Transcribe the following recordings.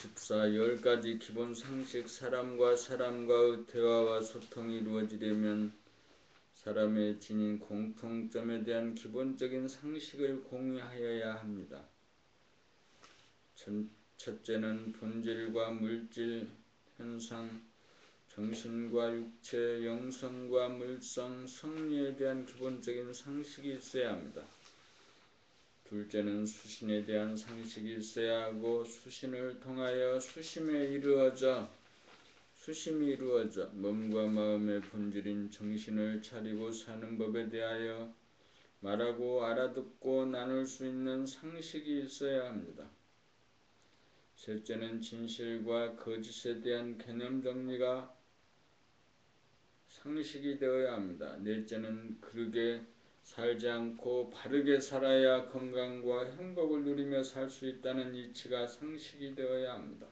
14. 10가지 기본 상식. 사람과 사람과의 대화와 소통이 이루어지려면 사람의 지닌 공통점에 대한 기본적인 상식을 공유하여야 합니다. 첫째는 본질과 물질, 현상, 정신과 육체, 영성과 물성, 성리에 대한 기본적인 상식이 있어야 합니다. 둘째는 수신에 대한 상식이 있어야 하고, 수신을 통하여 수심이 이루어져 몸과 마음의 본질인 정신을 차리고 사는 법에 대하여 말하고 알아듣고 나눌 수 있는 상식이 있어야 합니다. 셋째는 진실과 거짓에 대한 개념 정리가 상식이 되어야 합니다. 넷째는 그르게 살지 않고 바르게 살아야 건강과 행복을 누리며 살 수 있다는 이치가 상식이 되어야 합니다.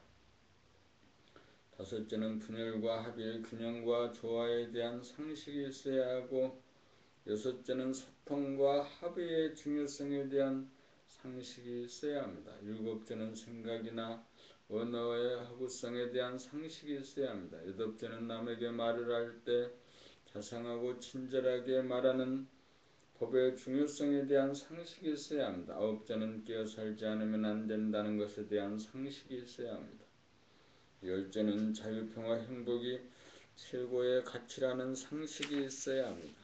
다섯째는 분열과 합의, 균형과 조화에 대한 상식이 있어야 하고, 여섯째는 소통과 합의의 중요성에 대한 상식이 있어야 합니다. 일곱째는 생각이나 언어의 허구성에 대한 상식이 있어야 합니다. 여덟째는 남에게 말을 할 때 자상하고 친절하게 말하는 법의 중요성에 대한 상식이 있어야 합니다. 아홉째는 끼어 살지 않으면 안 된다는 것에 대한 상식이 있어야 합니다. 열째는 자유평화 행복이 최고의 가치라는 상식이 있어야 합니다.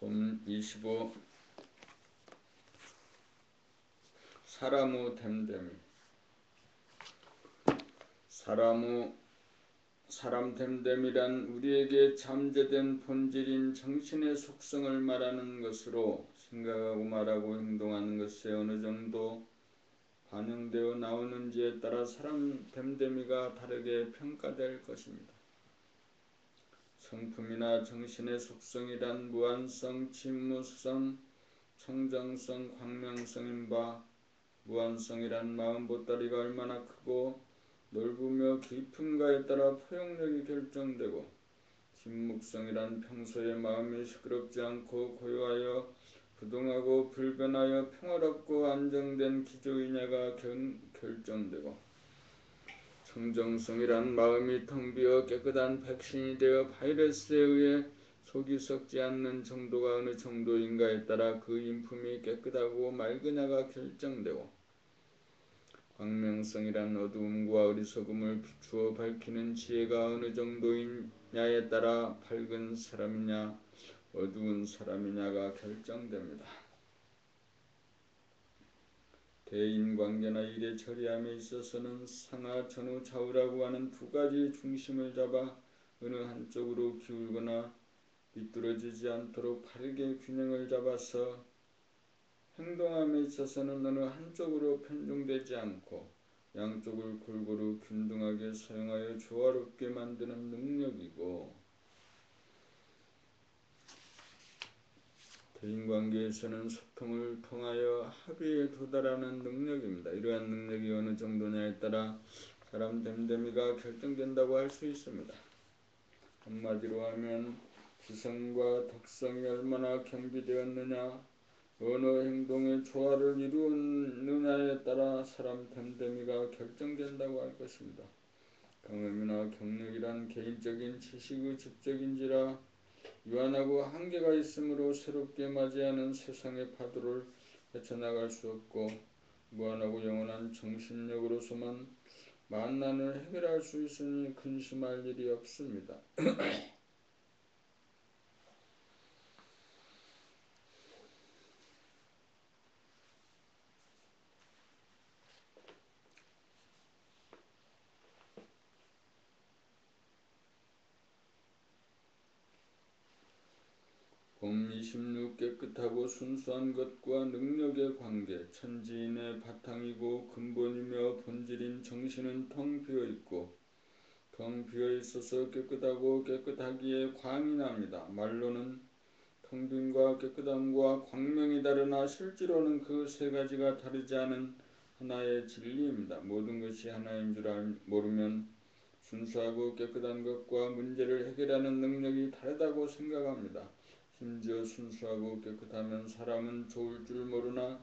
봄 25. 사람의 됨됨이. 사람 됨됨이란 우리에게 잠재된 본질인 정신의 속성을 말하는 것으로, 생각하고 말하고 행동하는 것에 어느 정도 반영되어 나오는지에 따라 사람 됨됨이가 다르게 평가될 것입니다. 성품이나 정신의 속성이란 무한성, 진무성, 청정성, 광명성인 바, 무한성이란 마음 보따리가 얼마나 크고 넓으며 깊은가에 따라 포용력이 결정되고, 진묵성이란 평소에 마음이 시끄럽지 않고 고요하여 부동하고 불변하여 평화롭고 안정된 기저의냐가 결정되고, 청정성이란 마음이 텅 비어 깨끗한 백신이 되어 바이러스에 의해 속이 썩지 않는 정도가 어느 정도인가에 따라 그 인품이 깨끗하고 맑으냐가 결정되고, 광명성이란 어두움과 어리석음을 비추어 밝히는 지혜가 어느 정도이냐에 따라 밝은 사람이냐 어두운 사람이냐가 결정됩니다. 대인관계나 일의 처리함에 있어서는 상하, 전후, 좌우라고 하는 두 가지 중심을 잡아 어느 한쪽으로 기울거나 비뚤어지지 않도록 바르게 균형을 잡아서 행동함에 있어서는 어느 한쪽으로 편중되지 않고 양쪽을 골고루 균등하게 사용하여 조화롭게 만드는 능력이고, 대인관계에서는 소통을 통하여 합의에 도달하는 능력입니다. 이러한 능력이 어느 정도냐에 따라 사람 됨됨이가 결정된다고 할 수 있습니다. 한마디로 하면 지성과 덕성이 얼마나 겸비되었느냐, 언어 행동의 조화를 이루었느냐에 따라 사람 됨됨이가 결정된다고 할 것입니다. 경험이나 경력이란 개인적인 지식의 습적인지라 유한하고 한계가 있으므로 새롭게 맞이하는 세상의 파도를 헤쳐나갈 수 없고, 무한하고 영원한 정신력으로서만 만난을 해결할 수 있으니 근심할 일이 없습니다. 봄 26. 깨끗하고 순수한 것과 능력의 관계. 천지인의 바탕이고 근본이며 본질인 정신은 텅 비어있고, 텅 비어있어서 깨끗하고 깨끗하기에 광이 납니다. 말로는 텅 빈과 깨끗함과 광명이 다르나 실제로는 그 세 가지가 다르지 않은 하나의 진리입니다. 모든 것이 하나인 줄 모르면 순수하고 깨끗한 것과 문제를 해결하는 능력이 다르다고 생각합니다. 심지어 순수하고 깨끗하면 사람은 좋을 줄 모르나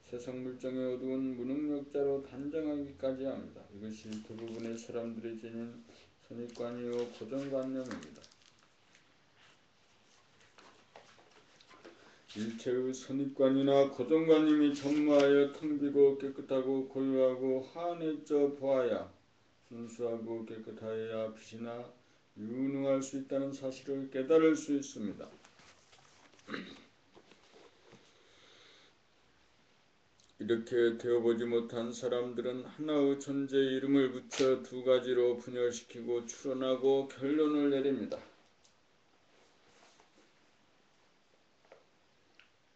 세상 물정의 어두운 무능력자로 단정하기까지 합니다. 이것이 대부분의 사람들이 지닌 선입관이요 고정관념입니다. 일체의 선입관이나 고정관념이 전무하여 텅 비고 깨끗하고 고요하고 환해져 보아야 순수하고 깨끗하여야 빛이나 유능할 수 있다는 사실을 깨달을 수 있습니다. 이렇게 되어보지 못한 사람들은 하나의 존재의 이름을 붙여 두 가지로 분열시키고 추론하고 결론을 내립니다.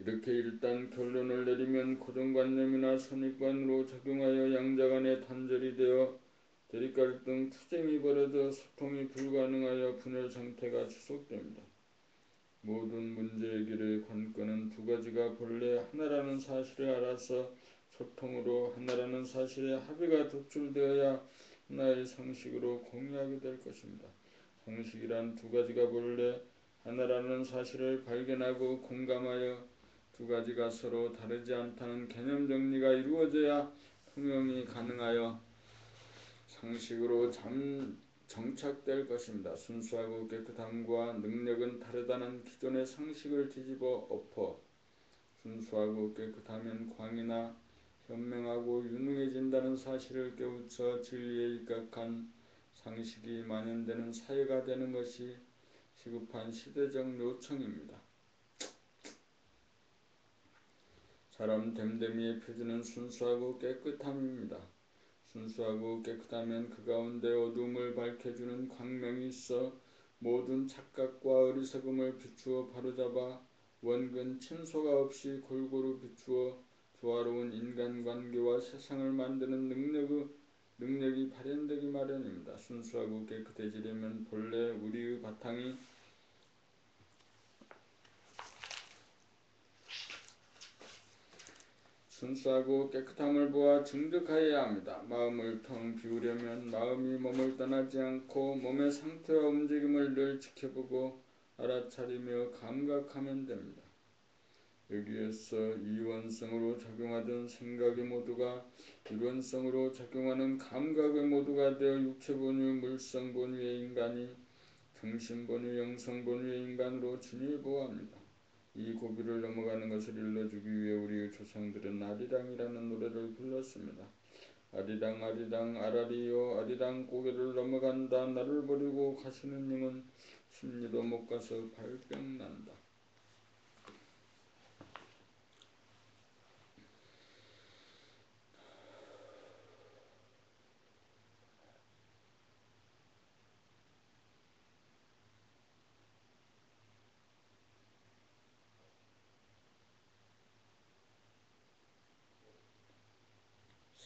이렇게 일단 결론을 내리면 고정관념이나 선입관으로 작용하여 양자 간에 단절이 되어 대립갈등, 투쟁이 벌어져 소통이 불가능하여 분열 상태가 지속됩니다. 모든 문제 해결의 관건은 두 가지가 본래 하나라는 사실을 알아서 소통으로 하나라는 사실에 합의가 도출되어야 하나의 상식으로 공유하게 될 것입니다. 상식이란 두 가지가 본래 하나라는 사실을 발견하고 공감하여 두 가지가 서로 다르지 않다는 개념 정리가 이루어져야 통용이 가능하여 상식으로 정착될 것입니다. 순수하고 깨끗함과 능력은 다르다는 기존의 상식을 뒤집어 엎어 순수하고 깨끗하면 광이나 현명하고 유능해진다는 사실을 깨우쳐 진리에 입각한 상식이 만연되는 사회가 되는 것이 시급한 시대적 요청입니다. 사람 됨됨이의 표준은 순수하고 깨끗함입니다. 순수하고 깨끗하면 그 가운데 어두움을 밝혀주는 광명이 있어 모든 착각과 어리석음을 비추어 바로잡아 원근 침소가 없이 골고루 비추어 조화로운 인간관계와 세상을 만드는 능력이 발현되기 마련입니다. 순수하고 깨끗해지려면 본래 우리의 바탕이 순수하고 깨끗함을 보아 증득하여야 합니다. 마음을 텅 비우려면 마음이 몸을 떠나지 않고 몸의 상태와 움직임을 늘 지켜보고 알아차리며 감각하면 됩니다. 여기에서 이원성으로 작용하던 생각의 모두가 일원성으로 작용하는 감각의 모두가 되어 육체본유, 물성본유의 인간이 정신본유, 영성본유의 인간으로 진일보합니다. 이 고비를 넘어가는 것을 일러주기 위해 우리의 조상들은 아리랑이라는 노래를 불렀습니다. 아리랑 아리랑 아라리요 아리랑 고개를 넘어간다. 나를 버리고 가시는 님은 십리도 못 가서 발병난다.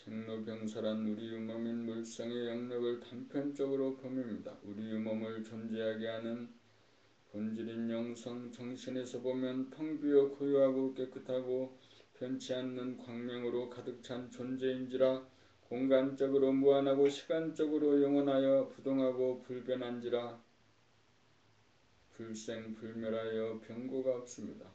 생로병사란 우리의 몸인 물성의 영역을 단편적으로 범입니다. 우리의 몸을 존재하게 하는 본질인 영성, 정신에서 보면 텅 비어 고요하고 깨끗하고 변치 않는 광명으로 가득 찬 존재인지라 공간적으로 무한하고 시간적으로 영원하여 부동하고 불변한지라 불생불멸하여 변고가 없습니다.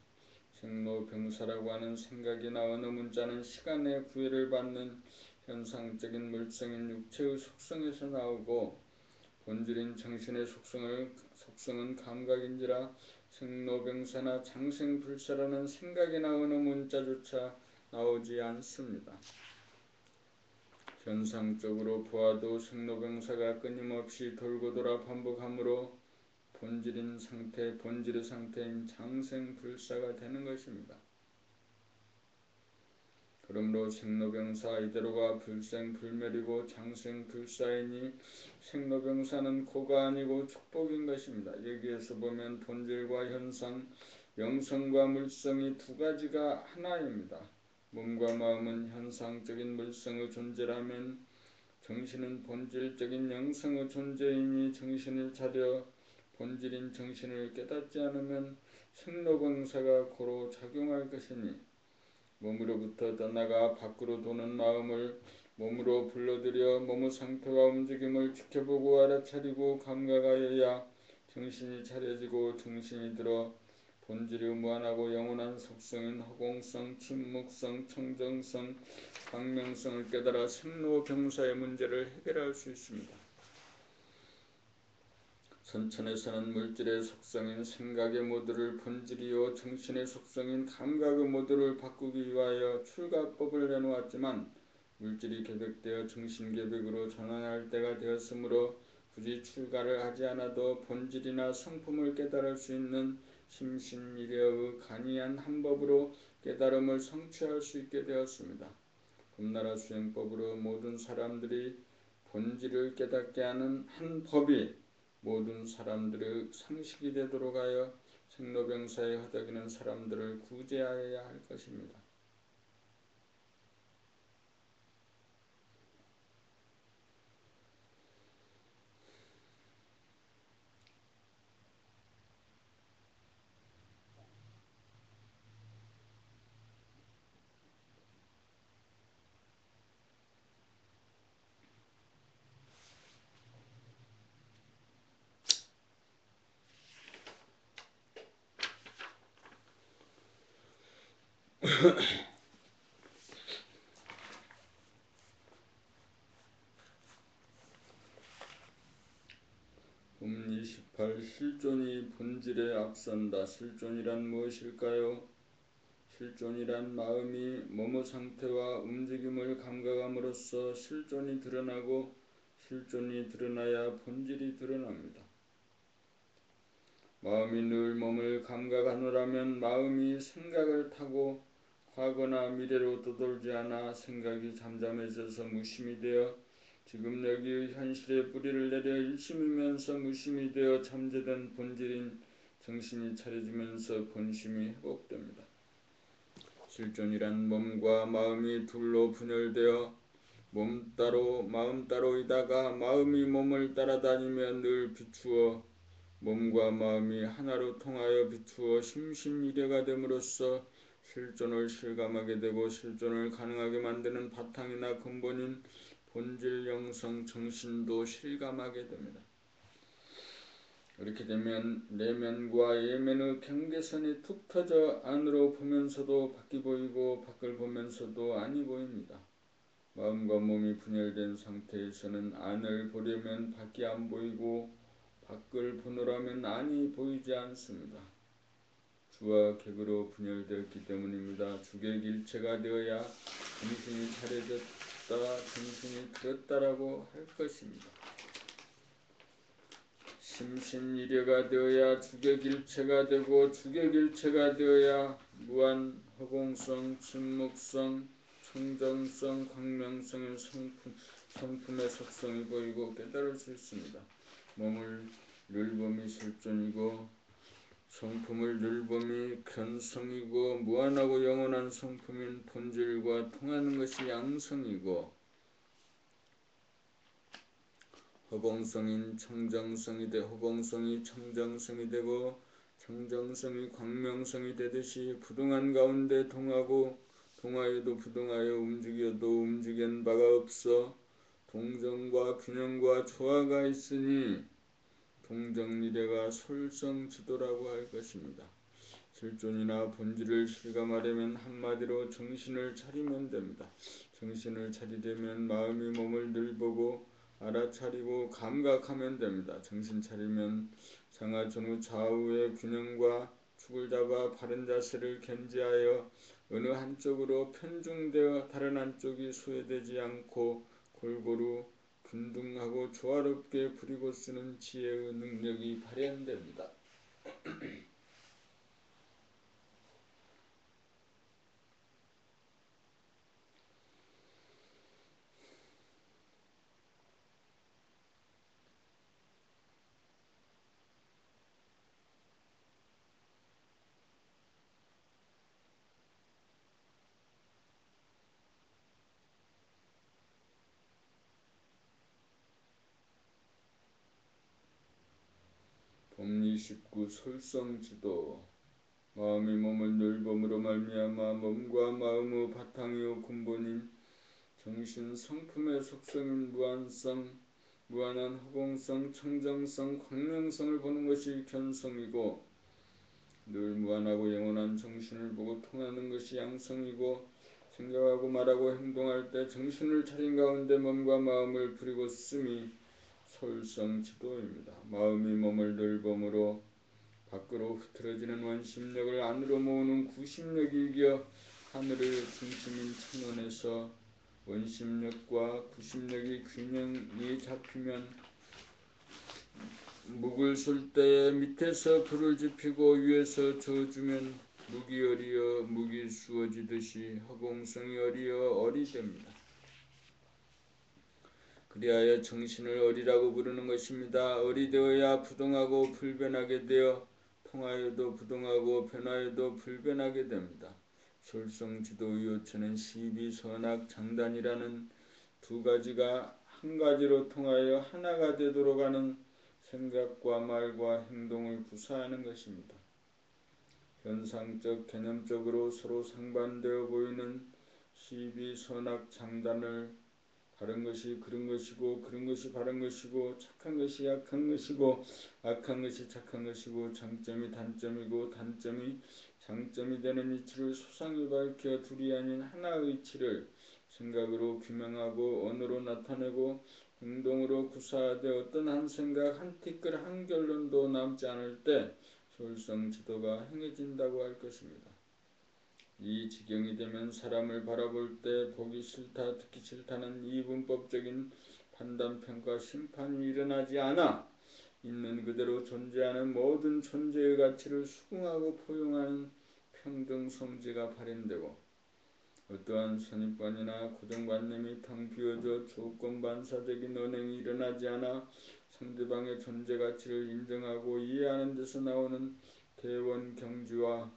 생로병사라고 하는 생각이나 어느 문자는 시간의 구애를 받는 현상적인 물성인 육체의 속성에서 나오고 본질인 정신의 속성은 감각인지라 생로병사나 장생불사라는 생각이나 어느 문자조차 나오지 않습니다. 현상적으로 보아도 생로병사가 끊임없이 돌고 돌아 반복하므로 본질의 상태인 장생불사가 되는 것입니다. 그러므로 생로병사 이대로가 불생불멸이고 장생불사이니 생로병사는 고가 아니고 축복인 것입니다. 여기에서 보면 본질과 현상, 영성과 물성이 두 가지가 하나입니다. 몸과 마음은 현상적인 물성의 존재라면 정신은 본질적인 영성의 존재이니 정신을 차려 본질인 정신을 깨닫지 않으면 생로병사가 고로 작용할 것이니 몸으로부터 떠나가 밖으로 도는 마음을 몸으로 불러들여 몸의 상태와 움직임을 지켜보고 알아차리고 감각하여야 정신이 차려지고 정신이 들어 본질이 무한하고 영원한 속성인 허공성, 침묵성, 청정성, 광명성을 깨달아 생로병사의 문제를 해결할 수 있습니다. 선천에서는 물질의 속성인 생각의 모두를 본질이요 정신의 속성인 감각의 모두를 바꾸기 위하여 출가법을 내놓았지만 물질이 계백되어 정신계백으로 전환할 때가 되었으므로 굳이 출가를 하지 않아도 본질이나 성품을 깨달을 수 있는 심신이려의 간이한 한 법으로 깨달음을 성취할 수 있게 되었습니다. 금나라 수행법으로 모든 사람들이 본질을 깨닫게 하는 한 법이 모든 사람들의 상식이 되도록 하여 생로병사에 허덕이는 사람들을 구제하여야 할 것입니다. 품 28. 실존이 본질에 앞선다. 실존이란 무엇일까요? 실존이란 마음이 몸의 상태와 움직임을 감각함으로써 실존이 드러나고 실존이 드러나야 본질이 드러납니다. 마음이 늘 몸을 감각하노라면 마음이 생각을 타고 과거나 미래로 떠돌지 않아 생각이 잠잠해져서 무심이 되어 지금 여기의 현실에 뿌리를 내려 일심이면서 무심이 되어 잠재된 본질인 정신이 차려지면서 본심이 회복됩니다. 실존이란 몸과 마음이 둘로 분열되어 몸 따로 마음 따로이다가 마음이 몸을 따라다니며 늘 비추어 몸과 마음이 하나로 통하여 비추어 심신이려가 됨으로써 실존을 실감하게 되고 실존을 가능하게 만드는 바탕이나 근본인 본질 영성 정신도 실감하게 됩니다. 이렇게 되면 내면과 예면의 경계선이 툭 터져 안으로 보면서도 밖이 보이고 밖을 보면서도 안이 보입니다. 마음과 몸이 분열된 상태에서는 안을 보려면 밖이 안 보이고 밖을 보노라면 안이 보이지 않습니다. 주와 객으로 분열되었기 때문입니다. 주객일체가 되어야 정신이 차려졌다, 정신이 들었다라고 할 것입니다. 심신이려가 되어야 주객일체가 되고 주객일체가 되어야 무한 허공성, 침묵성, 청정성, 광명성의 성품의 속성이 보이고 깨달을 수 있습니다. 몸을 늘봄이 실존이고 성품을 늘봄이 견성이고 무한하고 영원한 성품인 본질과 통하는 것이 양성이고 허공성인 청정성이 허공성이 청정성이 되고 청정성이 광명성이 되듯이 부동한 가운데 동하고 동하여도 부동하여 움직여도 움직인 바가 없어 동정과 균형과 조화가 있으니 동정미래가 솔성지도라고 할 것입니다. 실존이나 본질을 실감하려면 한마디로 정신을 차리면 됩니다. 정신을 차리려면 마음이 몸을 늘 보고 알아차리고 감각하면 됩니다. 정신 차리면 상하 전후 좌우의 균형과 축을 잡아 바른 자세를 견지하여 어느 한쪽으로 편중되어 다른 한쪽이 소외되지 않고 골고루 균등하고 조화롭게 부리고 쓰는 지혜의 능력이 발현됩니다. 품 29. 솔성지도 마음이 몸을 늘봄으로 말미암아 몸과 마음의 바탕이요 근본인 정신 성품의 속성인 무한성 무한한 허공성, 청정성, 광명성을 보는 것이 견성이고 늘 무한하고 영원한 정신을 보고 통하는 것이 양성이고 생각하고 말하고 행동할 때 정신을 차린 가운데 몸과 마음을 부리고 쓰음이 솔성지도입니다. 마음이 몸을 늘 범으로 밖으로 흐트러지는 원심력을 안으로 모으는 구심력이 이겨 하늘을 중심인 천원에서 원심력과 구심력이 균형이 잡히면 묵을 쏠 때 밑에서 불을 지피고 위에서 저어주면 묵이 어리어 묵이 수어지듯이 허공성이 어리어 어리 됩니다. 그리하여 정신을 어리라고 부르는 것입니다. 어리 되어야 부동하고 불변하게 되어 통하여도 부동하고 변하여도 불변하게 됩니다. 솔성지도의오체는 시비선악 장단이라는 두 가지가 한 가지로 통하여 하나가 되도록 하는 생각과 말과 행동을 구사하는 것입니다. 현상적 개념적으로 서로 상반되어 보이는 시비선악 장단을 바른 것이 그른 것이고 그른 것이 바른 것이고 착한 것이 악한 것이고 악한 것이 착한 것이고 장점이 단점이고 단점이 장점이 되는 이치를 소상히 밝혀 둘이 아닌 하나의 이치를 생각으로 규명하고 언어로 나타내고 행동으로 구사하되 어떤 한 생각 한 티끌 한 결론도 남지 않을 때 솔성지도가 행해진다고 할 것입니다. 이 지경이 되면 사람을 바라볼 때 보기 싫다 듣기 싫다는 이분법적인 판단평가 심판이 일어나지 않아 있는 그대로 존재하는 모든 존재의 가치를 수긍하고 포용하는 평등성지가 발현되고 어떠한 선입관이나 고정관념이 텅 비어져 조건반사적인 언행이 일어나지 않아 상대방의 존재 가치를 인정하고 이해하는 데서 나오는 대원경지와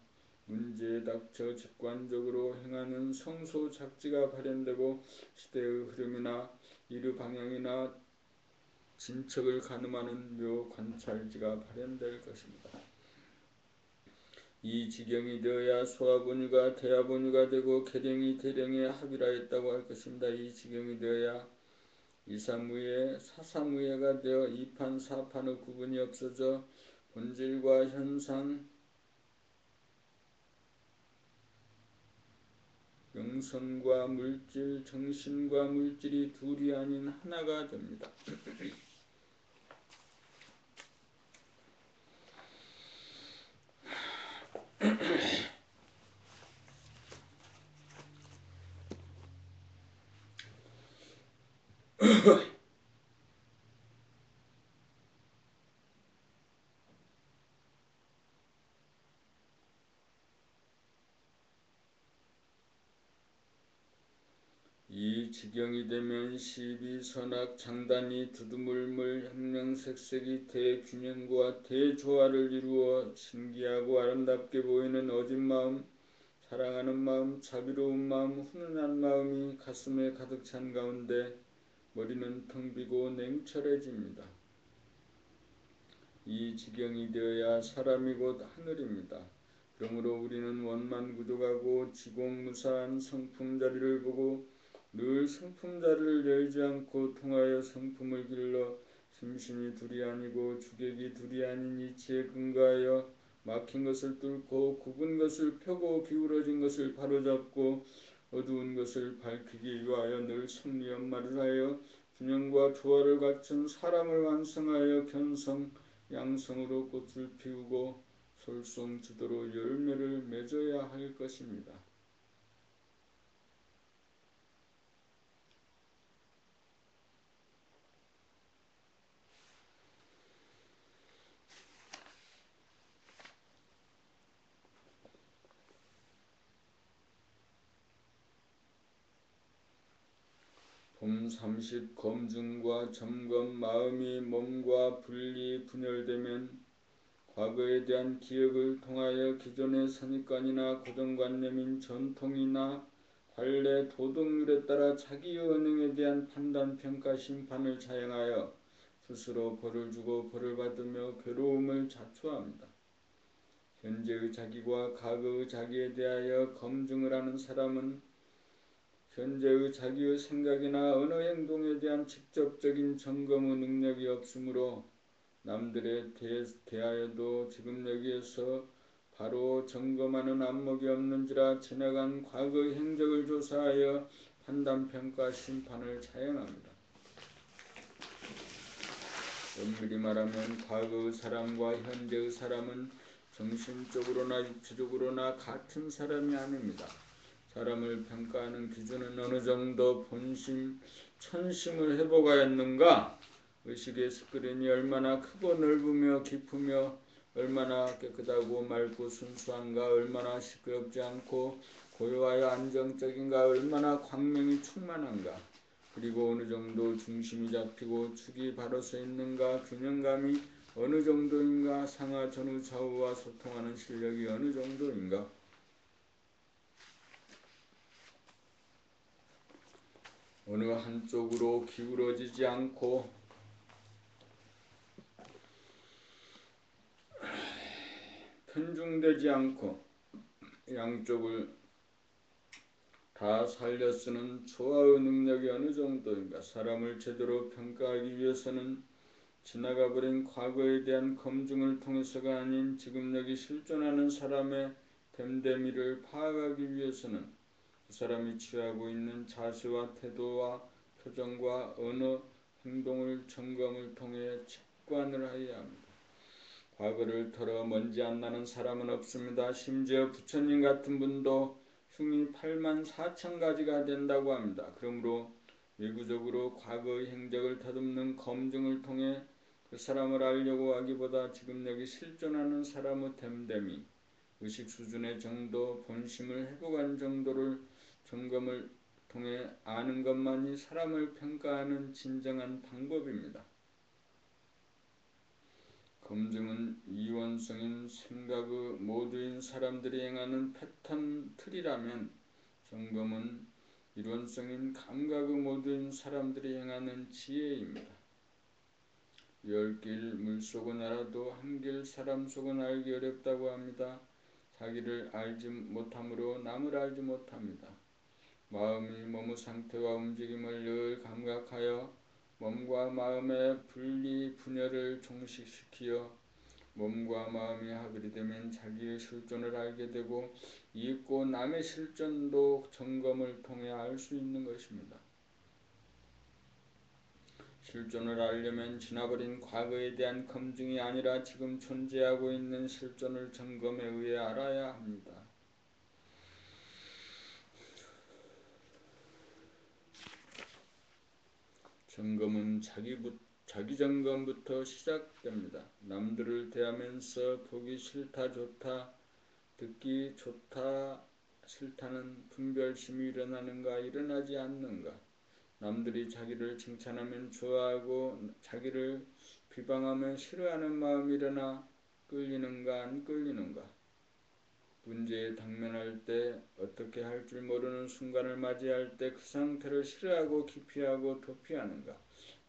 문제에 닥쳐 직관적으로 행하는 성소작지가 발현되고 시대의 흐름이나 이르 방향이나 진척을 가늠하는 묘관찰지가 발현될 것입니다. 이 지경이 되어야 소화본유가 대화본유가 되고 계령이 대령에 합일하였다고 할 것입니다. 이 지경이 되어야 이사무예 사사무예가 되어 이판 사판의 구분이 없어져 본질과 현상 영성과 물질 정신과 물질이 둘이 아닌 하나가 됩니다. 이 지경이 되면 시비선악 장단이 두두물물 형명색색이 대균형과 대조화를 이루어 신기하고 아름답게 보이는 어진 마음, 사랑하는 마음, 자비로운 마음, 훈훈한 마음이 가슴에 가득 찬 가운데 머리는 텅 비고 냉철해집니다. 이 지경이 되어야 사람이 곧 하늘입니다. 그러므로 우리는 원만구독하고 지공무사한 성품자리를 보고 늘 성품자리를 열지 않고 통하여 성품을 길러 심신이 둘이 아니고 주객이 둘이 아닌 이치에 근거하여 막힌 것을 뚫고 굽은 것을 펴고 기울어진 것을 바로잡고 어두운 것을 밝히기 위하여 늘 성리연마를 하여 균형과 조화를 갖춘 사람을 완성하여 견성, 양성으로 꽃을 피우고 솔성지도로 열매를 맺어야 할 것입니다. 봄 30 검증과 점검 마음이 몸과 분리 분열되면 과거에 대한 기억을 통하여 기존의 선입관이나 고정관념인 전통이나 관례 도덕률에 따라 자기의 언행에 대한 판단 평가 심판을 자행하여 스스로 벌을 주고 벌을 받으며 괴로움을 자초합니다. 현재의 자기와 과거의 자기에 대하여 검증을 하는 사람은 현재의 자기의 생각이나 언어 행동에 대한 직접적인 점검의 능력이 없으므로 남들에 대하여도 지금 여기에서 바로 점검하는 안목이 없는지라 지나간 과거의 행적을 조사하여 판단, 평가, 심판을 자행합니다. 엄밀히 말하면 과거의 사람과 현재의 사람은 정신적으로나 육체적으로나 같은 사람이 아닙니다. 사람을 평가하는 기준은 어느 정도 본심, 천심을 회복하였는가, 의식의 스크린이 얼마나 크고 넓으며 깊으며 얼마나 깨끗하고 맑고 순수한가, 얼마나 시끄럽지 않고 고요하여 안정적인가, 얼마나 광명이 충만한가, 그리고 어느 정도 중심이 잡히고 축이 바로 서 있는가, 균형감이 어느 정도인가, 상하 전후 좌우와 소통하는 실력이 어느 정도인가. 어느 한쪽으로 기울어지지 않고 편중되지 않고 양쪽을 다 살려 쓰는 조화의 능력이 어느 정도인가. 사람을 제대로 평가하기 위해서는 지나가버린 과거에 대한 검증을 통해서가 아닌 지금 여기 실존하는 사람의 됨됨이를 파악하기 위해서는 그 사람이 취하고 있는 자세와 태도와 표정과 언어, 행동을 점검을 통해 직관을 해야 합니다. 과거를 털어 먼지 안 나는 사람은 없습니다. 심지어 부처님 같은 분도 흉이 8만 4천 가지가 된다고 합니다. 그러므로 외구적으로 과거의 행적을 더듬는 검증을 통해 그 사람을 알려고 하기보다 지금 여기 실존하는 사람의 됨됨이, 의식 수준의 정도, 본심을 회복한 정도를 점검을 통해 아는 것만이 사람을 평가하는 진정한 방법입니다. 검증은 이원성인 생각의 모두인 사람들이 행하는 패턴 틀이라면 점검은 이론성인 감각의 모두인 사람들이 행하는 지혜입니다. 10길 물속은 알아도 한 길 사람 속은 알기 어렵다고 합니다. 자기를 알지 못함으로 남을 알지 못합니다. 마음이 몸의 상태와 움직임을 늘 감각하여 몸과 마음의 분리 분열을 종식시키어 몸과 마음이 하글이 되면 자기의 실존을 알게 되고 있고 남의 실존도 점검을 통해 알 수 있는 것입니다. 실존을 알려면 지나버린 과거에 대한 검증이 아니라 지금 존재하고 있는 실존을 점검에 의해 알아야 합니다. 점검은 자기 점검부터 시작됩니다. 남들을 대하면서 보기 싫다 좋다, 듣기 좋다 싫다는 분별심이 일어나는가 일어나지 않는가, 남들이 자기를 칭찬하면 좋아하고 자기를 비방하면 싫어하는 마음이 일어나 끌리는가 안 끌리는가, 문제에 당면할 때 어떻게 할 줄 모르는 순간을 맞이할 때 그 상태를 싫어하고 기피하고 도피하는가,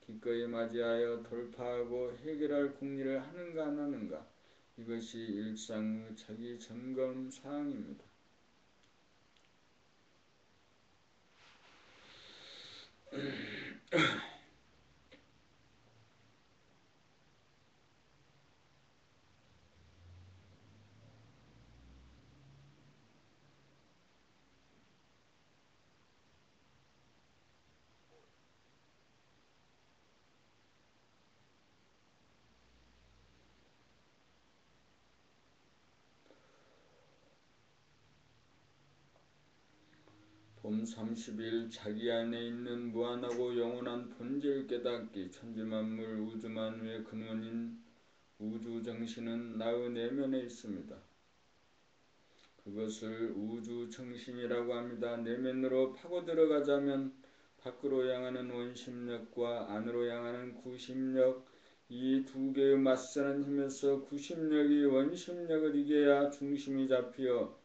기꺼이 맞이하여 돌파하고 해결할 궁리를 하는가 안 하는가, 이것이 일상의 자기 점검 사항입니다. 봄 30일 자기 안에 있는 무한하고 영원한 본질 깨닫기. 천지만물 우주만유의 근원인 우주정신은 나의 내면에 있습니다. 그것을 우주정신이라고 합니다. 내면으로 파고 들어가자면 밖으로 향하는 원심력과 안으로 향하는 구심력, 이 두 개의 맞서는 힘에서 구심력이 원심력을 이겨야 중심이 잡혀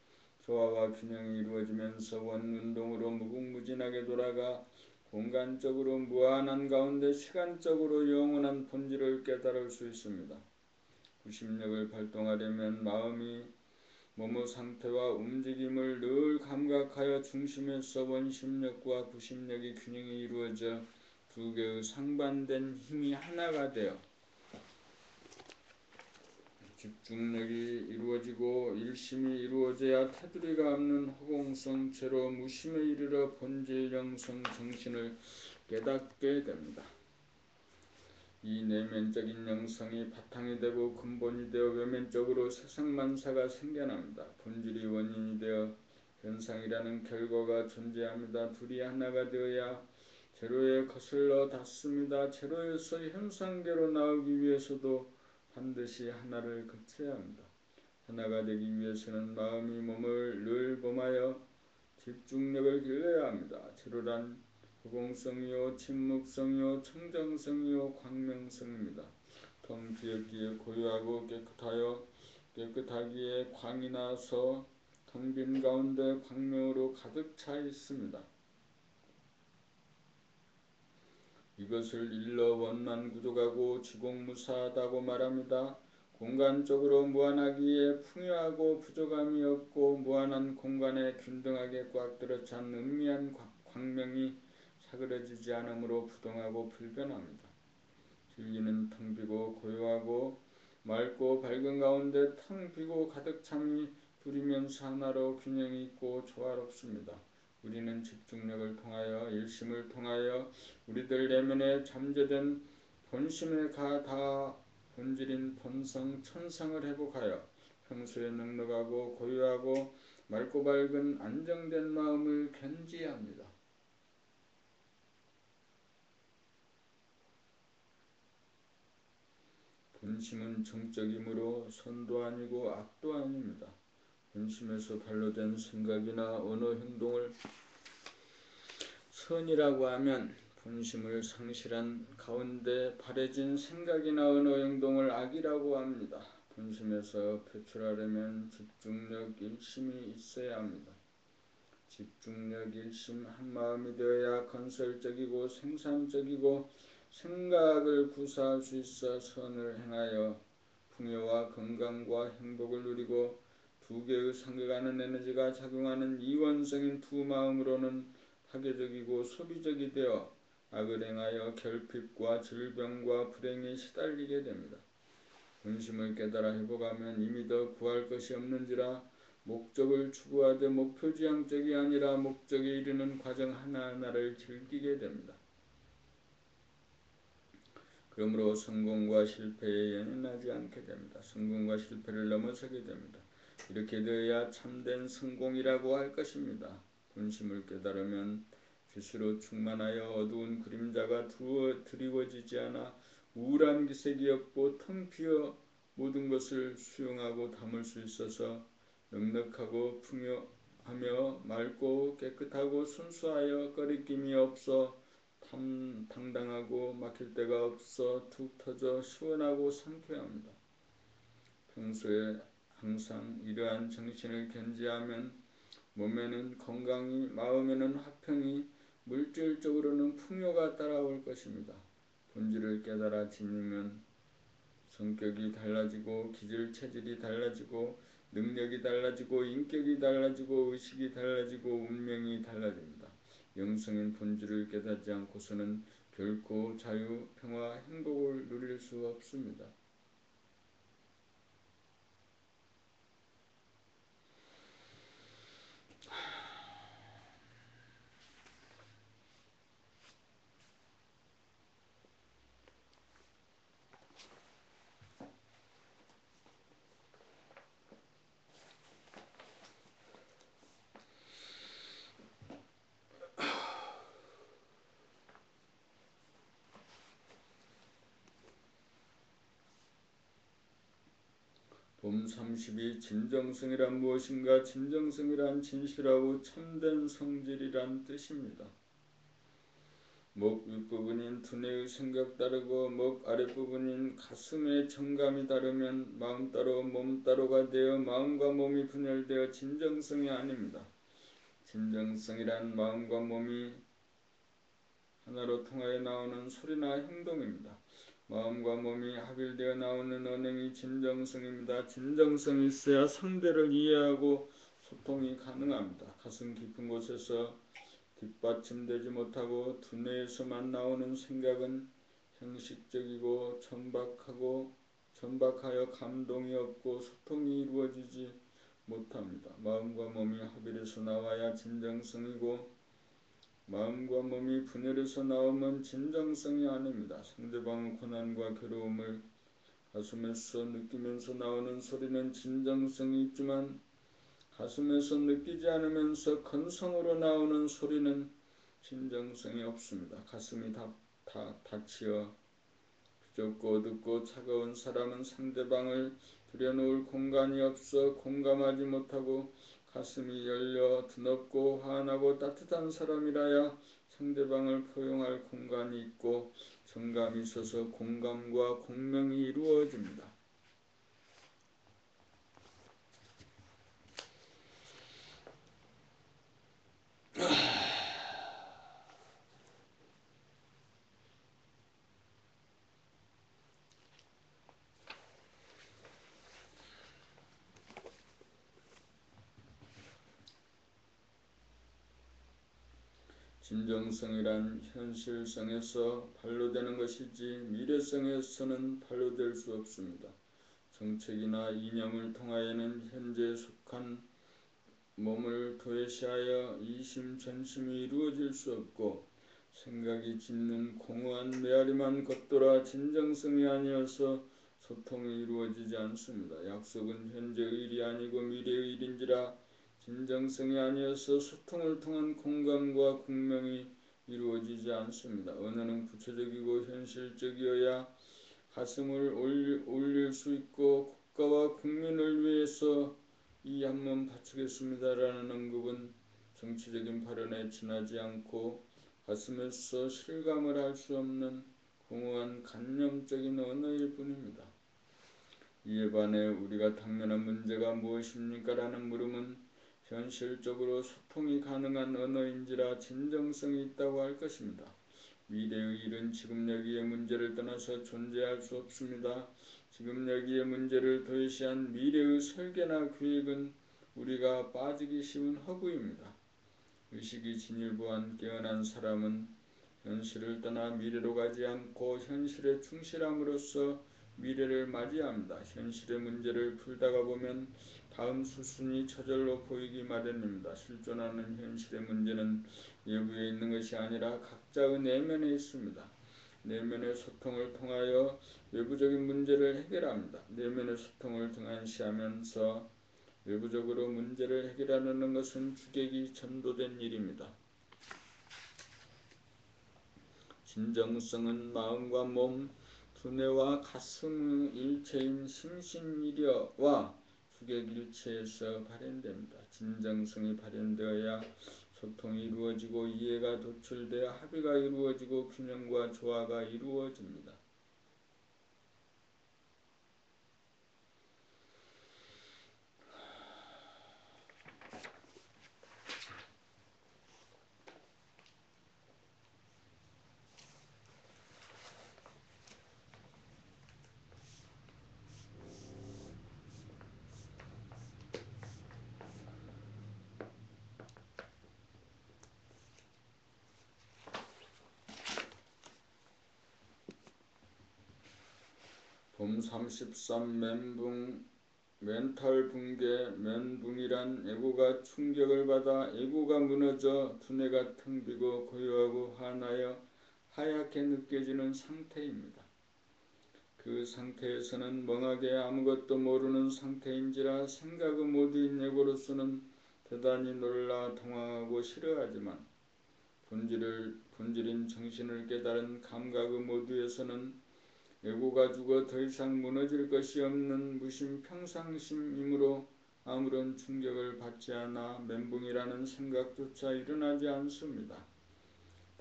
조화와 균형이 이루어지면서 원운동으로 무궁무진하게 돌아가 공간적으로 무한한 가운데 시간적으로 영원한 본질을 깨달을 수 있습니다. 구심력을 발동하려면 마음이 몸의 상태와 움직임을 늘 감각하여 중심에서 원심력과 구심력의 균형이 이루어져 두 개의 상반된 힘이 하나가 되어 집중력이 이루어지고 일심이 이루어져야 테두리가 없는 허공성 제로 무심에 이르러 본질 영성 정신을 깨닫게 됩니다. 이 내면적인 영성이 바탕이 되고 근본이 되어 외면적으로 세상만사가 생겨납니다. 본질이 원인이 되어 현상이라는 결과가 존재합니다. 둘이 하나가 되어야 제로에 거슬러 닿습니다. 제로에서 현상계로 나오기 위해서도 반드시 하나를 거쳐야 합니다. 하나가 되기 위해서는 마음이 몸을 늘 범하여 집중력을 길러야 합니다. 제로란 허공성이요 침묵성이요 청정성이요 광명성입니다. 텅 비었기에 고요하고 깨끗하기에 광이 나서 텅 빈 가운데 광명으로 가득 차 있습니다. 이것을 일러 원만 구족하고 지공무사하다고 말합니다. 공간적으로 무한하기에 풍요하고 부족함이 없고 무한한 공간에 균등하게 꽉 들어찬 은미한 광명이 사그러지지 않으므로 부동하고 불변합니다. 진리는 텅 비고 고요하고 맑고 밝은 가운데 텅 비고 가득 참이 둘이면서 하나로 균형이 있고 조화롭습니다. 우리는 집중력을 통하여 일심을 통하여 우리들 내면에 잠재된 본심에 다 본질인 본성 천성을 회복하여 평소에 넉넉하고 고요하고 맑고 밝은 안정된 마음을 견지해야 합니다. 본심은 정적이므로 선도 아니고 악도 아닙니다. 본심에서 발로된 생각이나 언어 행동을 선이라고 하면 본심을 상실한 가운데 바래진 생각이나 언어 행동을 악이라고 합니다. 본심에서 표출하려면 집중력 일심이 있어야 합니다. 집중력 일심 한마음이 되어야 건설적이고 생산적이고 생각을 구사할 수 있어 선을 행하여 풍요와 건강과 행복을 누리고 두 개의 상극하는 에너지가 작용하는 이원성인 두 마음으로는 파괴적이고 소비적이 되어 악을 행하여 결핍과 질병과 불행에 시달리게 됩니다. 본심을 깨달아 회복하면 이미 더 구할 것이 없는지라 목적을 추구하되 목표지향적이 아니라 목적에 이르는 과정 하나하나를 즐기게 됩니다. 그러므로 성공과 실패에 연연하지 않게 됩니다. 성공과 실패를 넘어서게 됩니다. 이렇게 되어야 참된 성공이라고 할 것입니다. 본심을 깨달으면 빛으로 충만하여 어두운 그림자가 드리워지지 않아 우울한 기색이 없고 텅 비어 모든 것을 수용하고 담을 수 있어서 넉넉하고 풍요하며 맑고 깨끗하고 순수하여 꺼리낌이 없어 당당하고 막힐 데가 없어 툭 터져 시원하고 상쾌합니다. 평소에 항상 이러한 정신을 견지하면 몸에는 건강이, 마음에는 화평이, 물질적으로는 풍요가 따라올 것입니다. 본질을 깨달아 지니면 성격이 달라지고 기질 체질이 달라지고 능력이 달라지고 인격이 달라지고 의식이 달라지고 운명이 달라집니다. 영성인 본질을 깨닫지 않고서는 결코 자유, 평화, 행복을 누릴 수 없습니다. 봄 30이 진정성이란 무엇인가? 진정성이란 진실하고 참된 성질이란 뜻입니다. 목 윗부분인 두뇌의 생각 다르고 목 아랫부분인 가슴의 정감이 다르면 마음 따로 몸 따로가 되어 마음과 몸이 분열되어 진정성이 아닙니다. 진정성이란 마음과 몸이 하나로 통하여 나오는 소리나 행동입니다. 마음과 몸이 합일되어 나오는 언행이 진정성입니다. 진정성이 있어야 상대를 이해하고 소통이 가능합니다. 가슴 깊은 곳에서 뒷받침되지 못하고 두뇌에서만 나오는 생각은 형식적이고 천박하여 감동이 없고 소통이 이루어지지 못합니다. 마음과 몸이 합일해서 나와야 진정성이고 마음과 몸이 분열해서 나오면 진정성이 아닙니다. 상대방의 고난과 괴로움을 가슴에서 느끼면서 나오는 소리는 진정성이 있지만 가슴에서 느끼지 않으면서 건성으로 나오는 소리는 진정성이 없습니다. 가슴이 닫히어 비좁고 어둡고 차가운 사람은 상대방을 들여놓을 공간이 없어 공감하지 못하고 가슴이 열려 드높고 환하고 따뜻한 사람이라야 상대방을 포용할 공간이 있고 정감이 있어서 공감과 공명이 이루어집니다. 진정성이란 현실성에서 발로되는 것이지 미래성에서는 발로될 수 없습니다. 정책이나 이념을 통하여는 현재에 속한 몸을 도외시하여 이심전심이 이루어질 수 없고 생각이 짙는 공허한 메아리만 겉돌아 진정성이 아니어서 소통이 이루어지지 않습니다. 약속은 현재의 일이 아니고 미래의 일인지라 진정성이 아니어서 소통을 통한 공감과 공명이 이루어지지 않습니다. 언어는 구체적이고 현실적이어야 가슴을 올릴 수 있고 국가와 국민을 위해서 이 한 몸 바치겠습니다라는 언급은 정치적인 발언에 지나지 않고 가슴에서 실감을 할 수 없는 공허한 관념적인 언어일 뿐입니다. 이에 반해 우리가 당면한 문제가 무엇입니까? 라는 물음은 현실적으로 소통이 가능한 언어인지라 진정성이 있다고 할 것입니다. 미래의 일은 지금 여기의 문제를 떠나서 존재할 수 없습니다. 지금 여기의 문제를 도외시한 미래의 설계나 계획은 우리가 빠지기 쉬운 허구입니다. 의식이 진일보한 깨어난 사람은 현실을 떠나 미래로 가지 않고 현실에 충실함으로써 미래를 맞이합니다. 현실의 문제를 풀다가 보면 다음 수순이 저절로 보이기 마련입니다. 실존하는 현실의 문제는 외부에 있는 것이 아니라 각자의 내면에 있습니다. 내면의 소통을 통하여 외부적인 문제를 해결합니다. 내면의 소통을 등한시하면서 외부적으로 문제를 해결하는 것은 주객이 전도된 일입니다. 진정성은 마음과 몸, 두뇌와 가슴의 일체인 심신일여와 주객일체에서 발현됩니다. 진정성이 발현되어야 소통이 이루어지고 이해가 도출되어 합의가 이루어지고 균형과 조화가 이루어집니다. 봄 33 멘탈 붕괴. 멘붕이란 에고가 충격을 받아 에고가 무너져 두뇌가 텅 비고 고요하고 환하여 하얗게 느껴지는 상태입니다. 그 상태에서는 멍하게 아무것도 모르는 상태인지라 생각의 모두인 에고로서는 대단히 놀라 당황하고 싫어하지만 본질인 정신을 깨달은 감각의 모두에서는 에고가 죽어 더 이상 무너질 것이 없는 무심 평상심이므로 아무런 충격을 받지 않아 멘붕이라는 생각조차 일어나지 않습니다.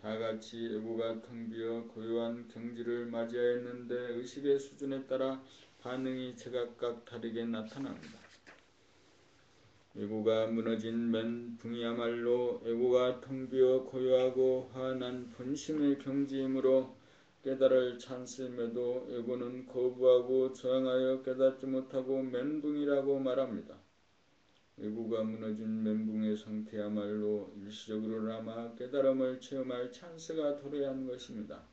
다같이 에고가 텅 비어 고요한 경지를 맞이하였는데 의식의 수준에 따라 반응이 제각각 다르게 나타납니다. 에고가 무너진 멘붕이야말로 에고가 텅 비어 고요하고 환한 본심의 경지이므로 깨달을 찬스임에도 에고는 거부하고 저항하여 깨닫지 못하고 멘붕이라고 말합니다. 에고가 무너진 멘붕의 상태야말로 일시적으로나마 깨달음을 체험할 찬스가 도래한 것입니다.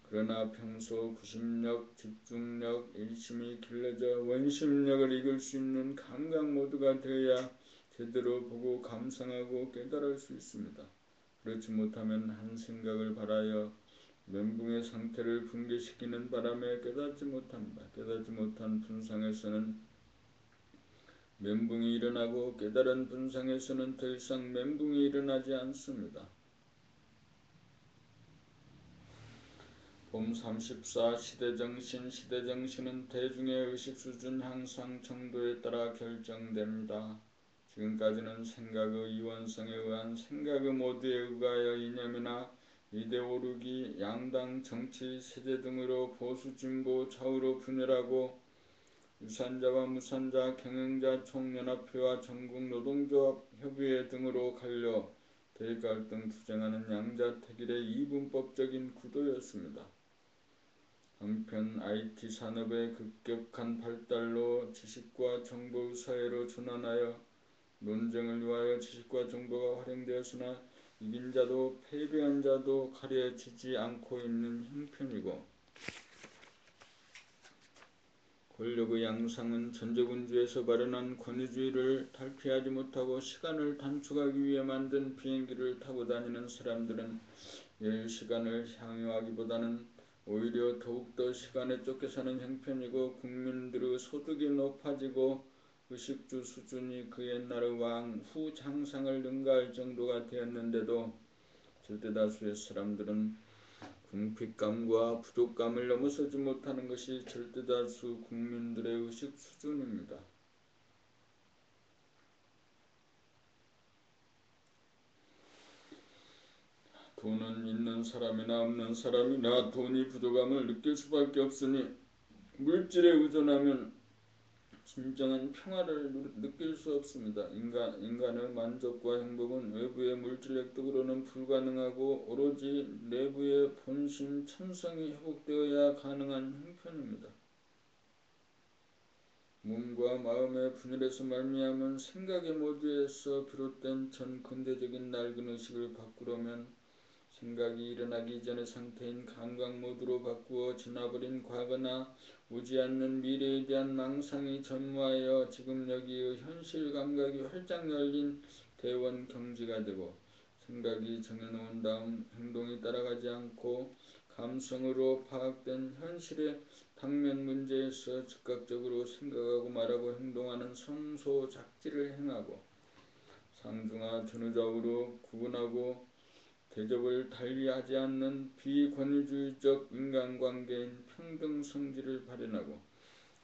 그러나 평소 구심력, 집중력, 일심이 길러져 원심력을 이길 수 있는 감각 모두가 되어야 제대로 보고 감상하고 깨달을 수 있습니다. 그렇지 못하면 한 생각을 발하여 멘붕의 상태를 붕괴시키는 바람에 깨닫지 못합니다. 깨닫지 못한 분상에서는 멘붕이 일어나고 깨달은 분상에서는 더 이상 멘붕이 일어나지 않습니다. 봄 34 시대정신 시대정신은 대중의 의식 수준 향상 정도에 따라 결정됩니다. 지금까지는 생각의 이원성에 의한 생각의 모드에 의하여 이념이나 이데올로기, 양당, 정치, 세대 등으로 보수, 진보, 좌우로 분열하고 유산자와 무산자, 경영자, 총연합회와 전국 노동조합 협의회 등으로 갈려 대립갈등 투쟁하는 양자택일의 이분법적인 구도였습니다. 한편 IT 산업의 급격한 발달로 지식과 정보의 사회로 전환하여 논쟁을 위하여 지식과 정보가 활용되었으나 이긴 자도 패배한 자도 가려지지 않고 있는 형편이고 권력의 양상은 전제군주에서 발현한 권위주의를 탈피하지 못하고 시간을 단축하기 위해 만든 비행기를 타고 다니는 사람들은 여유시간을 향유하기보다는 오히려 더욱더 시간에 쫓겨 사는 형편이고 국민들의 소득이 높아지고 의식주 수준이 그 옛날의 왕후 장상을 능가할 정도가 되었는데도 절대다수의 사람들은 궁핍감과 부족감을 넘어서지 못하는 것이 절대다수 국민들의 의식 수준입니다. 돈은 있는 사람이나 없는 사람이나 돈이 부족함을 느낄 수밖에 없으니 물질에 의존하면 진정한 평화를 느낄 수 없습니다. 인간의 만족과 행복은 외부의 물질 획득으로는 불가능하고 오로지 내부의 본심 천성이 회복되어야 가능한 형편입니다. 몸과 마음의 분열에서 말미암은 생각의 모두에서 비롯된 전 근대적인 낡은 의식을 바꾸려면 생각이 일어나기 이전의 상태인 감각 모드로 바꾸어 지나버린 과거나 오지 않는 미래에 대한 망상이 전무하여 지금 여기의 현실 감각이 활짝 열린 대원 경지가 되고 생각이 정해놓은 다음 행동이 따라가지 않고 감성으로 파악된 현실의 당면 문제에서 즉각적으로 생각하고 말하고 행동하는 성소작지를 행하고 상중하 전후좌우로 구분하고 대접을 달리하지 않는 비권위주의적 인간관계인 평등성질을 발현하고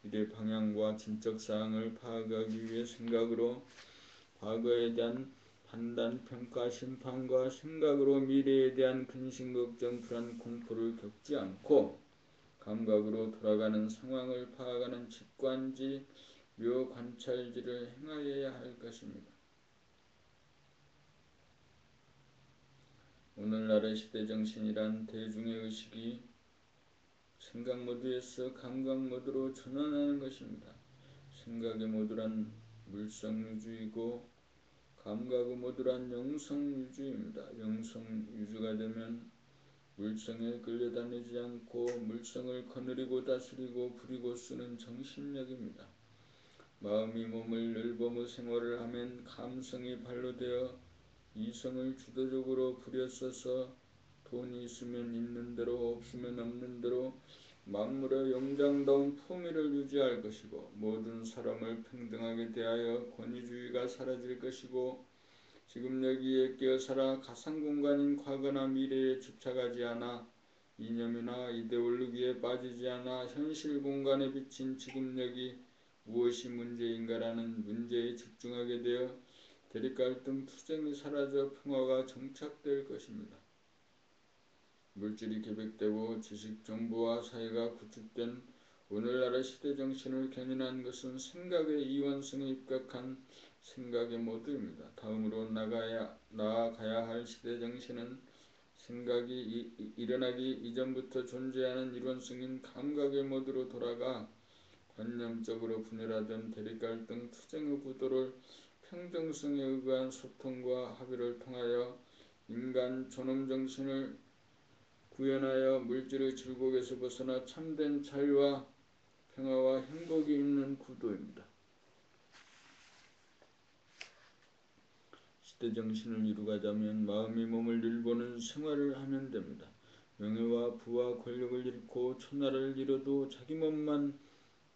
이의 방향과 진척사항을 파악하기 위해 생각으로 과거에 대한 판단, 평가, 심판과 생각으로 미래에 대한 근심, 걱정, 불안, 공포를 겪지 않고 감각으로 돌아가는 상황을 파악하는 직관지, 묘관찰지를 행하여야 할 것입니다. 오늘날의 시대정신이란 대중의 의식이 생각 모드에서 감각 모드로 전환하는 것입니다. 생각의 모드란 물성유주이고 감각의 모드란 영성유주입니다. 영성유주가 되면 물성에 끌려다니지 않고 물성을 거느리고 다스리고 부리고 쓰는 정신력입니다. 마음이 몸을 늘범의 생활을 하면 감성이 발로 되어 이성을 주도적으로 부려써서 돈이 있으면 있는 대로 없으면 없는 대로 만물의 영장다운 품위를 유지할 것이고 모든 사람을 평등하게 대하여 권위주의가 사라질 것이고 지금 여기에 끼어 살아 가상공간인 과거나 미래에 집착하지 않아 이념이나 이데올로기에 빠지지 않아 현실 공간에 비친 지금 여기 무엇이 문제인가라는 문제에 집중하게 되어 대립갈등 투쟁이 사라져 평화가 정착될 것입니다. 물질이 계획되고 지식 정보와 사회가 구축된 오늘날의 시대정신을 견인한 것은 생각의 이원성에 입각한 생각의 모드입니다. 다음으로 나아가야 할 시대정신은 생각이 일어나기 이전부터 존재하는 이론성인 감각의 모드로 돌아가 관념적으로 분열하던 대립갈등 투쟁의 구도를 평등성에 의한 소통과 합의를 통하여 인간 존엄정신을 구현하여 물질의 질곡에서 벗어나 참된 자유와 평화와 행복이 있는 구도입니다. 시대정신을 이루가자면 마음이 몸을 일보는 생활을 하면 됩니다. 명예와 부와 권력을 잃고 천하를 잃어도 자기 몸만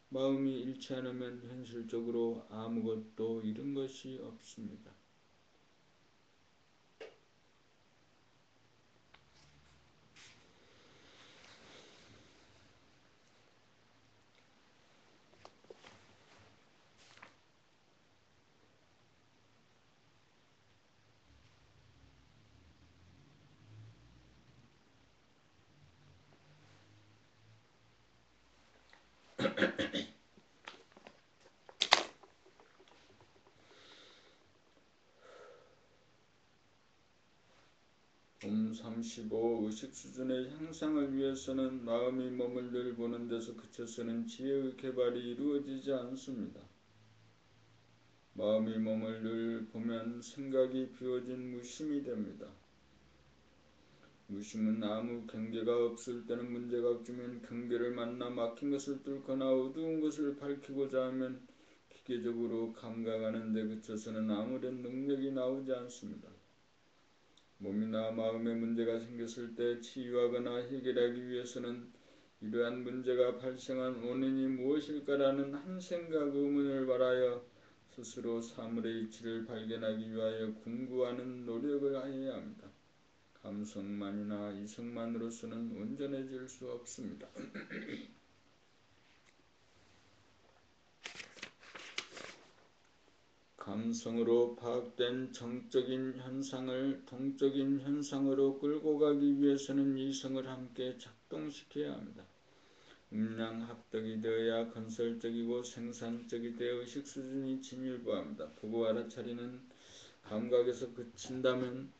마음이 잃지 않으면 현실적으로 아무것도 잃은 것이 없습니다. 옴 35. 의식 수준의 향상을 위해서는 마음이 몸을 늘 보는 데서 그쳐서는 지혜의 개발이 이루어지지 않습니다. 마음이 몸을 늘 보면 생각이 비워진 무심이 됩니다. 무심은 아무 경계가 없을 때는 문제가 없지만 경계를 만나 막힌 것을 뚫거나 어두운 것을 밝히고자 하면 기계적으로 감각하는 데 그쳐서는 아무런 능력이 나오지 않습니다. 몸이나 마음에 문제가 생겼을 때 치유하거나 해결하기 위해서는 이러한 문제가 발생한 원인이 무엇일까라는 한 생각 의문을 발하여 스스로 사물의 이치를 발견하기 위하여 궁구하는 노력을 해야 합니다. 감성만이나 이성만으로서는 온전해질 수 없습니다. 감성으로 파악된 정적인 현상을 동적인 현상으로 끌고 가기 위해서는 이성을 함께 작동시켜야 합니다. 음양합덕이 되어야 건설적이고 생산적이 되어 의식 수준이 진일보합니다. 보고 알아차리는 감각에서 그친다면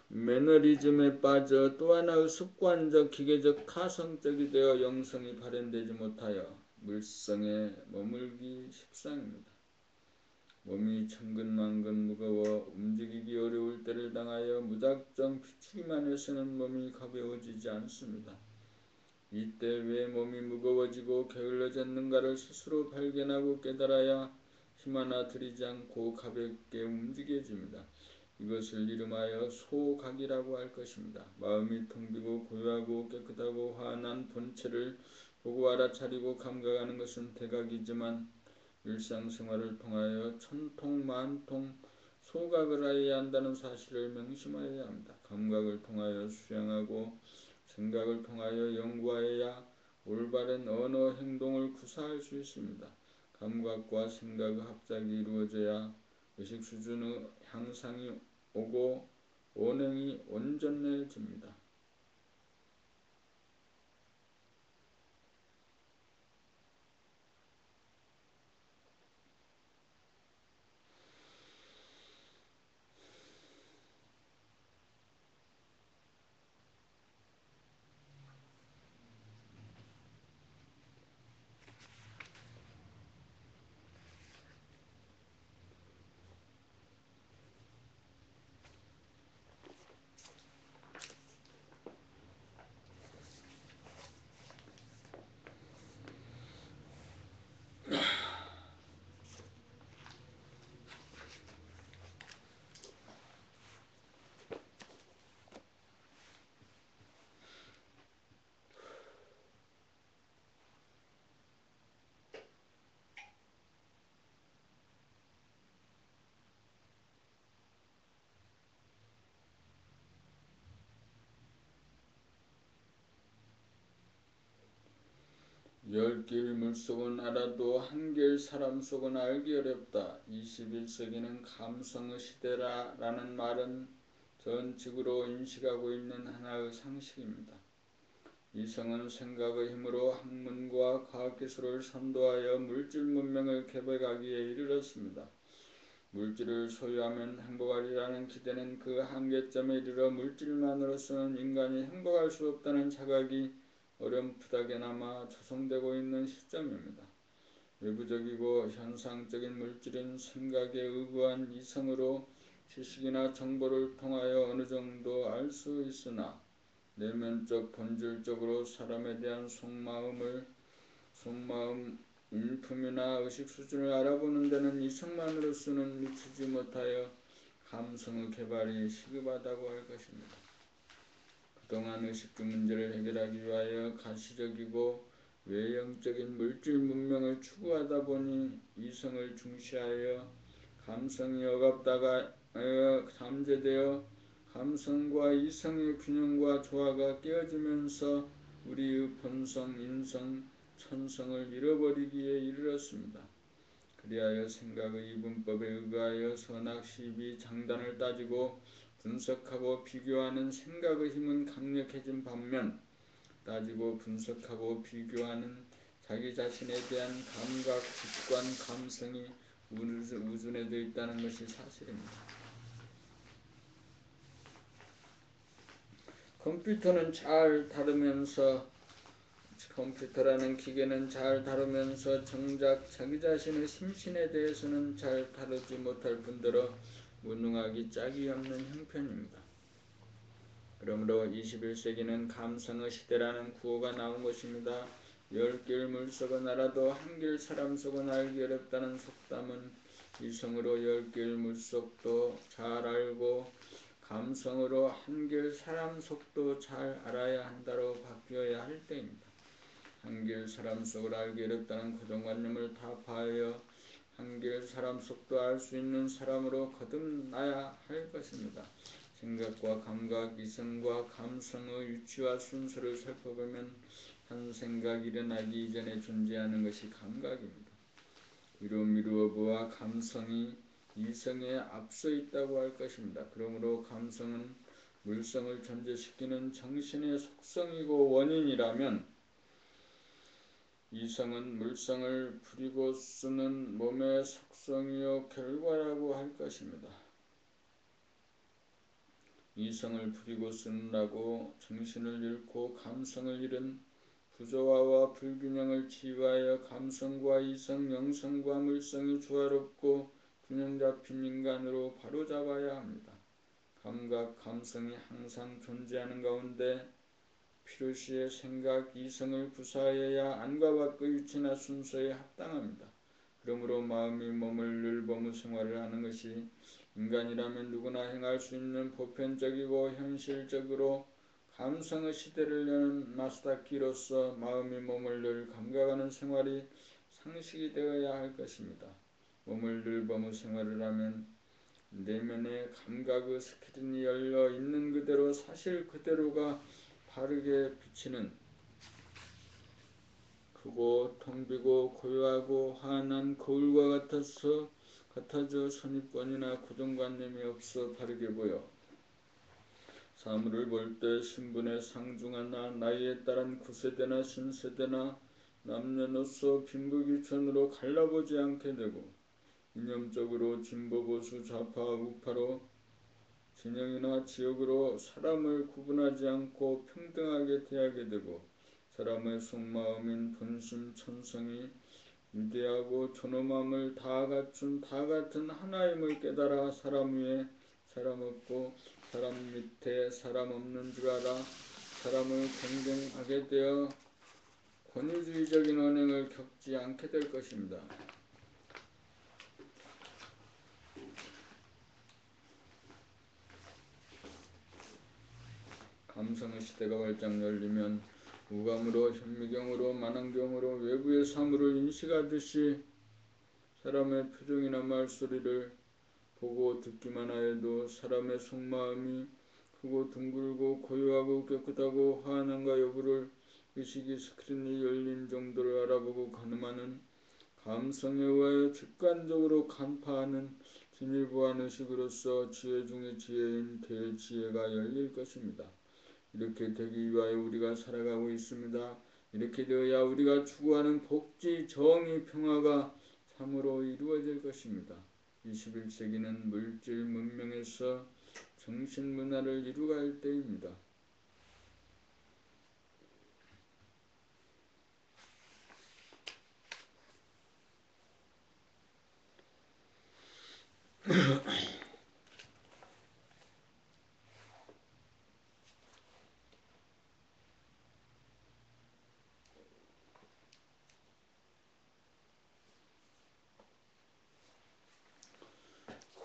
매너리즘에 빠져 또 하나의 습관적 기계적 가성적이 되어 영성이 발현되지 못하여 물성에 머물기 십상입니다. 몸이 천근만근 무거워 움직이기 어려울 때를 당하여 무작정 비추기만 해서는 몸이 가벼워지지 않습니다. 이때 왜 몸이 무거워지고 게을러졌는가를 스스로 발견하고 깨달아야 힘 하나 들이지 않고 가볍게 움직여집니다. 이것을 이름하여 소각이라고 할 것입니다. 마음이 텅 비고 고요하고 깨끗하고 환한 본체를 보고 알아차리고 감각하는 것은 대각이지만 일상생활을 통하여 천통 만통 소각을 하여야 한다는 사실을 명심하여야 합니다. 감각을 통하여 수양하고 생각을 통하여 연구하여야 올바른 언어 행동을 구사할 수 있습니다. 감각과 생각의 합작이 이루어져야 의식 수준의 향상이 오고 원행이 온전해집니다. 열 개의 물속은 알아도 한 개의 사람 속은 알기 어렵다. 21세기는 감성의 시대라는 말은 전직으로 인식하고 있는 하나의 상식입니다. 이성은 생각의 힘으로 학문과 과학기술을 선도하여 물질 문명을 개발하기에 이르렀습니다. 물질을 소유하면 행복하리라는 기대는 그 한계점에 이르러 물질만으로서는 인간이 행복할 수 없다는 자각이 어렴풋하게나마 조성되고 있는 시점입니다. 외부적이고 현상적인 물질은 생각에 의거한 이성으로 지식이나 정보를 통하여 어느 정도 알 수 있으나 내면적 본질적으로 사람에 대한 속마음, 인품이나 의식 수준을 알아보는 데는 이성만으로서는 미치지 못하여 감성의 개발이 시급하다고 할 것입니다. 그동안 의식주 문제를 해결하기 위하여 가시적이고 외형적인 물질 문명을 추구하다 보니 이성을 중시하여 감성이 억압다가 잠재되어 감성과 이성의 균형과 조화가 깨어지면서 우리의 본성, 인성, 천성을 잃어버리기에 이르렀습니다. 그리하여 생각의 이분법에 의거하여 선악시비 장단을 따지고 분석하고 비교하는 생각의 힘은 강력해진 반면 따지고 분석하고 비교하는 자기 자신에 대한 감각, 직관, 감성이 우둔해져 있다는 것이 사실입니다. 컴퓨터라는 기계는 잘 다루면서 정작 자기 자신의 심신에 대해서는 잘 다루지 못할 뿐더러 무능하기 짝이 없는 형편입니다. 그러므로 21세기는 감성의 시대라는 구호가 나온 것입니다. 10길 물속은 알아도 한길 사람 속은 알기 어렵다는 속담은 이성으로 10길 물속도 잘 알고 감성으로 한길 사람 속도 잘 알아야 한다로 바뀌어야 할 때입니다. 한길 사람 속을 알기 어렵다는 고정관념을 타파하여 한길 사람 속도 알 수 있는 사람으로 거듭나야 할 것입니다. 생각과 감각, 이성과 감성의 위치와 순서를 살펴보면 한 생각이 일어나기 이전에 존재하는 것이 감각입니다. 위로 미루어부와 감성이 이성에 앞서 있다고 할 것입니다. 그러므로 감성은 물성을 존재시키는 정신의 속성이고 원인이라면 이성은 물성을 부리고 쓰는 몸의 속성이요 결과라고 할 것입니다. 이성을 부리고 쓰느라고 정신을 잃고 감성을 잃은 부조화와 불균형을 치유하여 감성과 이성, 영성과 물성이 조화롭고 균형 잡힌 인간으로 바로잡아야 합니다. 감각, 감성이 항상 존재하는 가운데 필요시에 생각, 이성을 구사하여야 안과 밖의 위치나 순서에 합당합니다. 그러므로 마음이 몸을 늘 범우 생활을 하는 것이 인간이라면 누구나 행할 수 있는 보편적이고 현실적으로 감성의 시대를 여는 마스터키로서 마음이 몸을 늘 감각하는 생활이 상식이 되어야 할 것입니다. 몸을 늘 범우 생활을 하면 내면의 감각의 스크린이 열려 있는 그대로 사실 그대로가 바르게 비치는 크고 텅비고 고요하고 환한 거울과 같아져 선입견이나 고정관념이 없어 바르게 보여 사물을 볼 때 신분의 상중하나 나이에 따른 구세대나 신세대나 남녀노소 빈부귀천으로 갈라보지 않게 되고 이념적으로 진보 보수 좌파 우파로 진영이나 지역으로 사람을 구분하지 않고 평등하게 대하게 되고 사람의 속마음인 본심 천성이 위대하고 존엄함을 다 갖춘 다 같은 하나임을 깨달아 사람 위에 사람 없고 사람 밑에 사람 없는 줄 알아 사람을 공경하게 되어 권위주의적인 언행을 겪지 않게 될 것입니다. 감성의 시대가 활짝 열리면 우감으로 현미경으로 만환경으로 외부의 사물을 인식하듯이 사람의 표정이나 말소리를 보고 듣기만 하여도 사람의 속마음이 크고 둥글고 고요하고 깨끗하고 환한가 여부를 의식이 스크린이 열린 정도를 알아보고 가늠하는 감성에 의하여 직관적으로 간파하는 진일보한 의식으로서 지혜 중의 지혜인 대지혜가 열릴 것입니다. 이렇게 되기 위하여 우리가 살아가고 있습니다. 이렇게 되어야 우리가 추구하는 복지, 정의, 평화가 참으로 이루어질 것입니다. 21세기는 물질 문명에서 정신 문화를 이루갈 때입니다.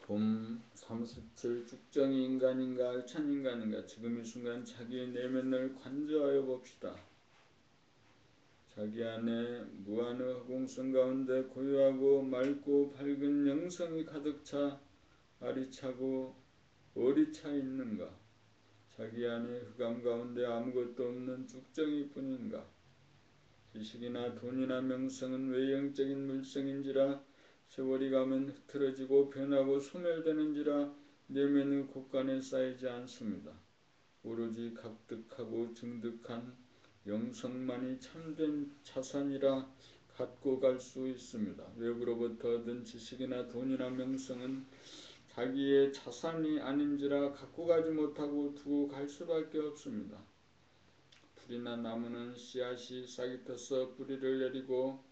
봄 37 죽정이 인간인가 알찬 인간인가 지금 이 순간 자기의 내면을 관조하여 봅시다. 자기 안에 무한의 허공성 가운데 고요하고 맑고 밝은 영성이 가득 차 알이 차고 얼이 차 있는가? 자기 안에 흑암 가운데 아무것도 없는 죽정이 뿐인가? 지식이나 돈이나 명성은 외형적인 물성인지라 세월이 가면 흐트러지고 변하고 소멸되는지라 내면의 곳간에 쌓이지 않습니다. 오로지 각득하고 증득한 영성만이 참된 자산이라 갖고 갈 수 있습니다. 외부로부터 얻은 지식이나 돈이나 명성은 자기의 자산이 아닌지라 갖고 가지 못하고 두고 갈 수밖에 없습니다. 풀이나 나무는 씨앗이 싹이 펴서 뿌리를 내리고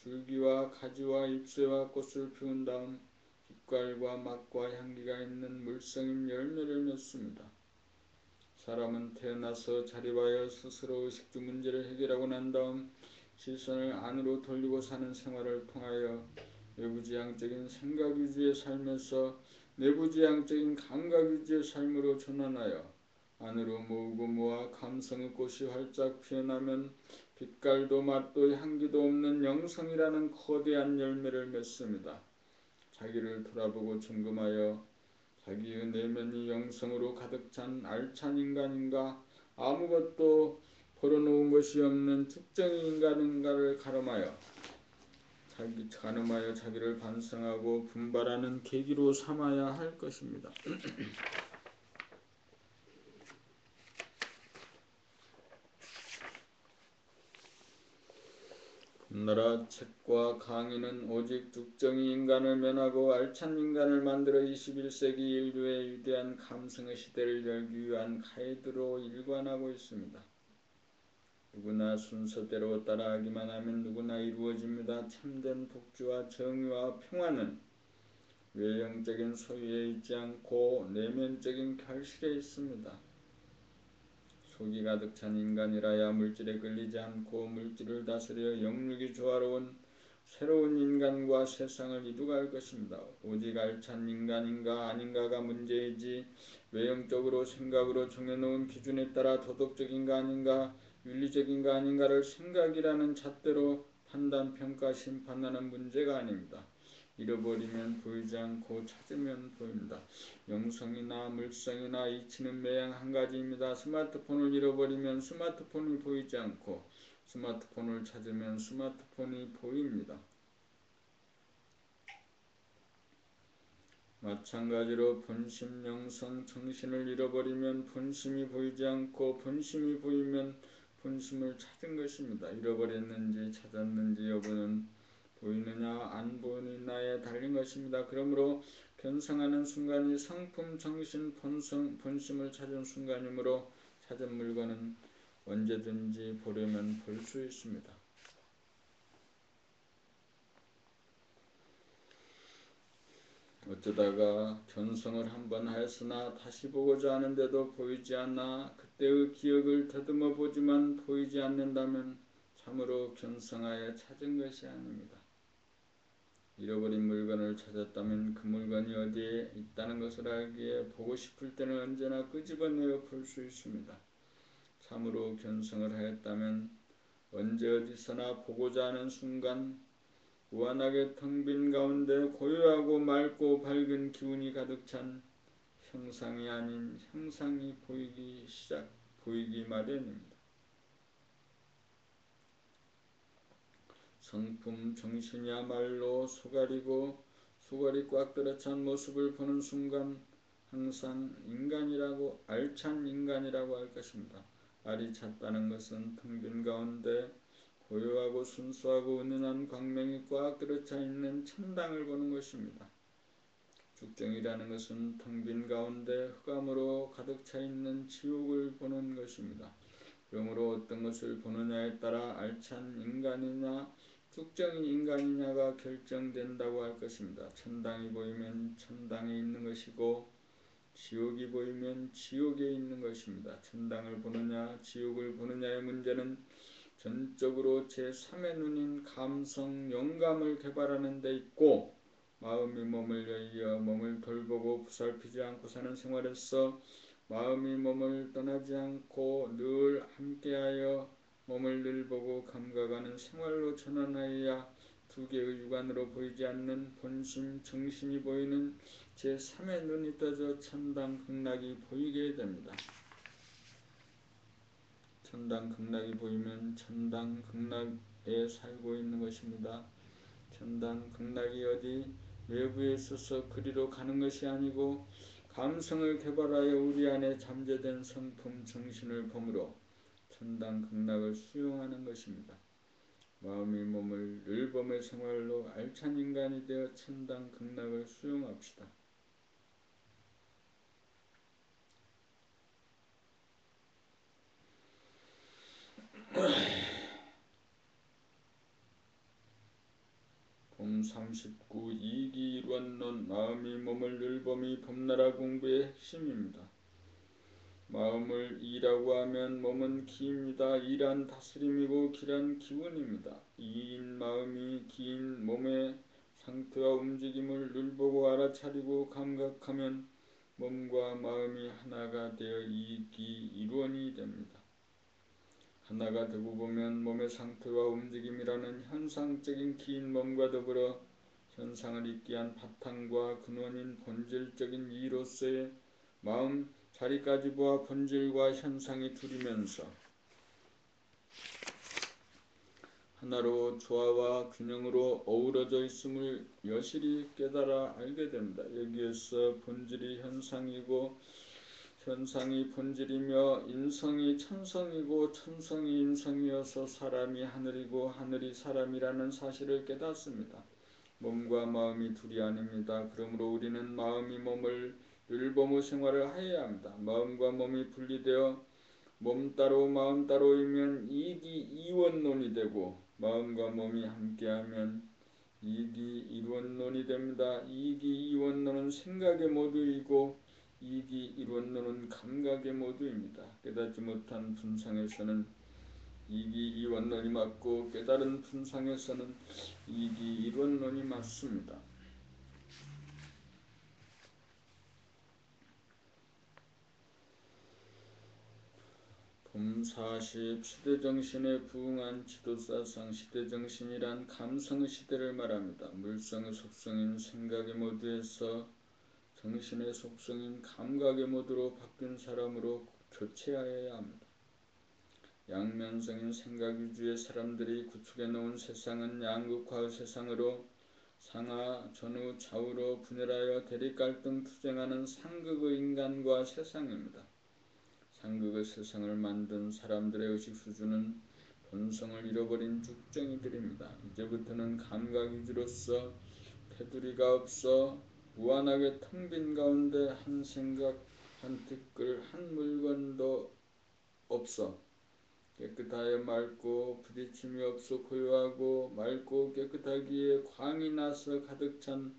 줄기와 가지와 잎새와 꽃을 피운 다음 빛깔과 맛과 향기가 있는 물성인 열매를 맺습니다. 사람은 태어나서 자립하여 스스로 의식주 문제를 해결하고 난 다음 시선을 안으로 돌리고 사는 생활을 통하여 외부지향적인 생각 위주의 삶에서 내부지향적인 감각 위주의 삶으로 전환하여 안으로 모으고 모아 감성의 꽃이 활짝 피어나면 빛깔도 맛도 향기도 없는 영성이라는 거대한 열매를 맺습니다. 자기를 돌아보고 점검하여 자기의 내면이 영성으로 가득 찬 알찬 인간인가 아무것도 벌어놓은 것이 없는 죽정이 인간인가를 가늠하여 자기를 반성하고 분발하는 계기로 삼아야 할 것입니다. 봄나라 책과 강의는 오직 죽정이 인간을 면하고 알찬 인간을 만들어 21세기 인류의 위대한 감성의 시대를 열기 위한 가이드로 일관하고 있습니다. 누구나 순서대로 따라하기만 하면 누구나 이루어집니다. 참된 복주와 정의와 평화는 외형적인 소유에 있지 않고 내면적인 결실에 있습니다. 속이 가득 찬 인간이라야 물질에 끌리지 않고 물질을 다스려 영육이 조화로운 새로운 인간과 세상을 이루갈 것입니다. 오직 알찬 인간인가 아닌가가 문제이지 외형적으로 생각으로 정해놓은 기준에 따라 도덕적인가 아닌가 윤리적인가 아닌가를 생각이라는 잣대로 판단, 평가, 심판하는 문제가 아닙니다. 잃어버리면 보이지 않고 찾으면 보입니다. 영성이나 물성이나 이치는 매양 한 가지입니다. 스마트폰을 잃어버리면 스마트폰이 보이지 않고 스마트폰을 찾으면 스마트폰이 보입니다. 마찬가지로 본심, 영성, 정신을 잃어버리면 본심이 보이지 않고 본심이 보이면 본심을 찾은 것입니다. 잃어버렸는지 찾았는지 여부는 보이느냐 안 보이느냐에 달린 것입니다. 그러므로 견성하는 순간이 성품, 정신, 본심을 찾은 순간이므로 찾은 물건은 언제든지 보려면 볼 수 있습니다. 어쩌다가 견성을 한번 하였으나 다시 보고자 하는데도 보이지 않아 그때의 기억을 더듬어 보지만 보이지 않는다면 참으로 견성하여 찾은 것이 아닙니다. 잃어버린 물건을 찾았다면 그 물건이 어디에 있다는 것을 알기에 보고 싶을 때는 언제나 끄집어내어 볼 수 있습니다. 참으로 견성을 하였다면 언제 어디서나 보고자 하는 순간 무한하게 텅 빈 가운데 고요하고 맑고 밝은 기운이 가득 찬 형상이 아닌 형상이 보이기 마련입니다. 성품 정신이야말로 소갈이 꽉 들어찬 모습을 보는 순간 항상 인간이라고 알찬 인간이라고 할 것입니다. 알이 찼다는 것은 텅 빈 가운데 고요하고 순수하고 은은한 광명이 꽉 들어차 있는 천당을 보는 것입니다. 죽정이라는 것은 텅 빈 가운데 흑암으로 가득 차 있는 지옥을 보는 것입니다. 그러므로 어떤 것을 보느냐에 따라 알찬 인간이냐 죽정이 인간이냐가 결정된다고 할 것입니다. 천당이 보이면 천당에 있는 것이고 지옥이 보이면 지옥에 있는 것입니다. 천당을 보느냐 지옥을 보느냐의 문제는 전적으로 제3의 눈인 감성, 영감을 개발하는 데 있고 마음이 몸을 열려 몸을 돌보고 보살피지 않고 사는 생활에서 마음이 몸을 떠나지 않고 늘 함께하여 몸을 늘 보고 감각하는 생활로 전환하여야 두 개의 육안으로 보이지 않는 본심, 정신이 보이는 제3의 눈이 떠져 천당 극락이 보이게 됩니다. 천당 극락이 보이면 천당 극락에 살고 있는 것입니다. 천당 극락이 어디 외부에 있어서 그리로 가는 것이 아니고 감성을 개발하여 우리 안에 잠재된 성품 정신을 범으로 천당 극락을 수용하는 것입니다. 마음이 몸을 늘 범의 생활로 알찬 인간이 되어 천당 극락을 수용합시다. 봄 39 이기일원론 마음이 몸을 늘 범이 봄나라 공부의 핵심입니다. 마음을 이라고 하면 몸은 기입니다. 이란 다스림이고 기란 기운입니다. 이인 마음이 기인 몸의 상태와 움직임을 늘 보고 알아차리고 감각하면 몸과 마음이 하나가 되어 이기일원이 됩니다. 하나가 되고 보면 몸의 상태와 움직임이라는 현상적인 기인 몸과 더불어 현상을 있게 한 바탕과 근원인 본질적인 이로서의 마음 자리까지 보아 본질과 현상이 둘이면서 하나로 조화와 균형으로 어우러져 있음을 여실히 깨달아 알게 됩니다. 여기에서 본질이 현상이고 현상이 본질이며 인성이 천성이고 천성이 인성이어서 사람이 하늘이고 하늘이 사람이라는 사실을 깨닫습니다. 몸과 마음이 둘이 아닙니다. 그러므로 우리는 마음이 몸을 늘 범의 생활을 하여야 합니다. 마음과 몸이 분리되어 몸 따로 마음 따로이면 이기이원론이 되고 마음과 몸이 함께하면 이기일원론이 됩니다. 이기이원론은 생각의 모두이고 이기일원론은 감각의 모두입니다. 깨닫지 못한 분상에서는 이기이원론이 맞고 깨달은 분상에서는 이기일원론이 맞습니다. 봄 40 시대정신에 부응한 지도사상 시대정신이란 감성의 시대를 말합니다. 물성의 속성인 생각의 모두에서 정신의 속성인 감각의 모두로 바뀐 사람으로 교체하여야 합니다. 양면성인 생각 위주의 사람들이 구축해 놓은 세상은 양극화의 세상으로 상하, 전후, 좌우로 분열하여 대립갈등 투쟁하는 상극의 인간과 세상입니다. 상극의 세상을 만든 사람들의 의식 수준은 본성을 잃어버린 죽정이들입니다. 이제부터는 감각 위주로서 테두리가 없어 무한하게 텅 빈 가운데 한 생각, 한 티끌, 한 물건도 없어 깨끗하여 맑고 부딪힘이 없어 고요하고 맑고 깨끗하기에 광이 나서 가득 찬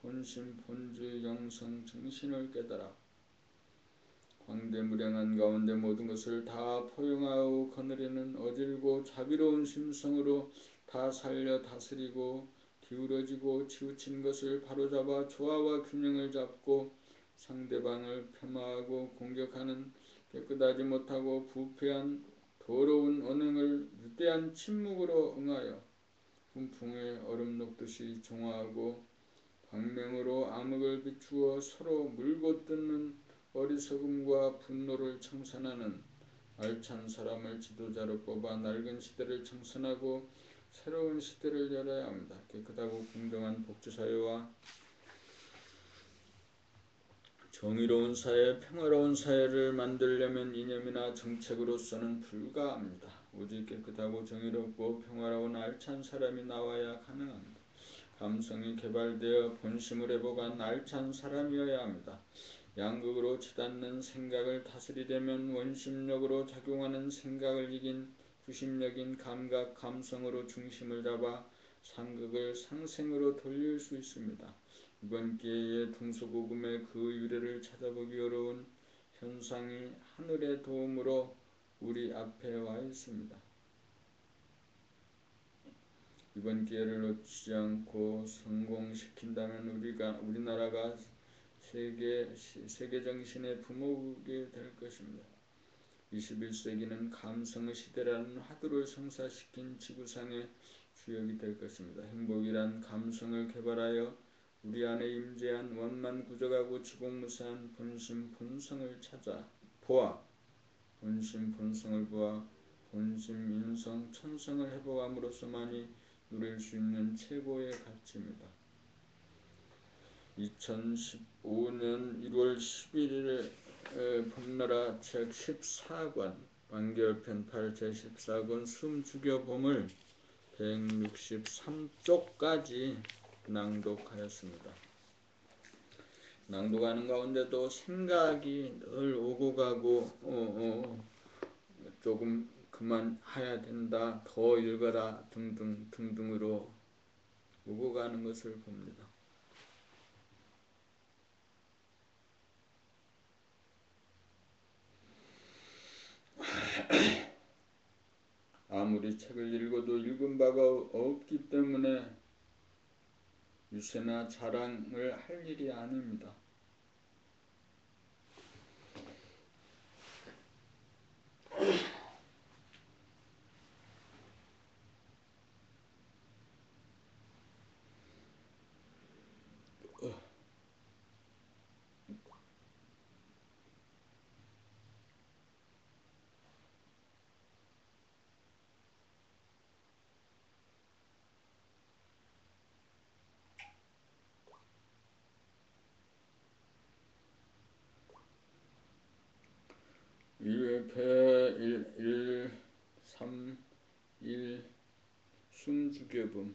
본심, 본질, 영성, 정신을 깨달아 광대무량한 가운데 모든 것을 다 포용하고 거느리는 어질고 자비로운 심성으로 다 살려 다스리고 기울어지고 치우친 것을 바로잡아 조화와 균형을 잡고 상대방을 폄하하고 공격하는 깨끗하지 못하고 부패한 더러운 언행을 유대한 침묵으로 응하여 훈풍에 얼음 녹듯이 종화하고 광명으로 암흑을 비추어 서로 물고 뜯는 어리석음과 분노를 청산하는 알찬 사람을 지도자로 뽑아 낡은 시대를 청산하고 새로운 시대를 열어야 합니다. 깨끗하고 공정한 복지사회와 정의로운 사회, 평화로운 사회를 만들려면 이념이나 정책으로서는 불가합니다. 오직 깨끗하고 정의롭고 평화로운 알찬 사람이 나와야 가능합니다. 감성이 개발되어 본심을 회복한 알찬 사람이어야 합니다. 양극으로 치닫는 생각을 다스리려면 원심력으로 작용하는 생각을 이긴 구심력인 감각, 감성으로 중심을 잡아 상극을 상생으로 돌릴 수 있습니다. 이번 기회에 동서고금의 그 유래를 찾아보기 어려운 현상이 하늘의 도움으로 우리 앞에 와 있습니다. 이번 기회를 놓치지 않고 성공시킨다면 우리나라가 세계 정신의 부모국이 될 것입니다. 21세기는 감성의 시대라는 화두를 성사시킨 지구상의 주역이 될 것입니다. 행복이란 감성을 개발하여 우리 안에 임재한 원만 구적하고 지공무사한 본심 본성을 찾아 보아 본심 본성을 보아 본심 인성 천성을 회복함으로써만이 누릴 수 있는 최고의 가치입니다. 2015년 1월 11일 봄나라 책 14권 완결편 8 제14권 숨죽여봄을 163쪽까지 낭독하였습니다. 낭독하는 가운데도 생각이 늘 오고 가고 조금 그만해야 된다, 더 읽어라 등등으로 오고 가는 것을 봅니다. 아무리 책을 읽어도 읽은 바가 없기 때문에 유세나 자랑을 할 일이 아닙니다. 배 1, 3, 1 숨죽여봄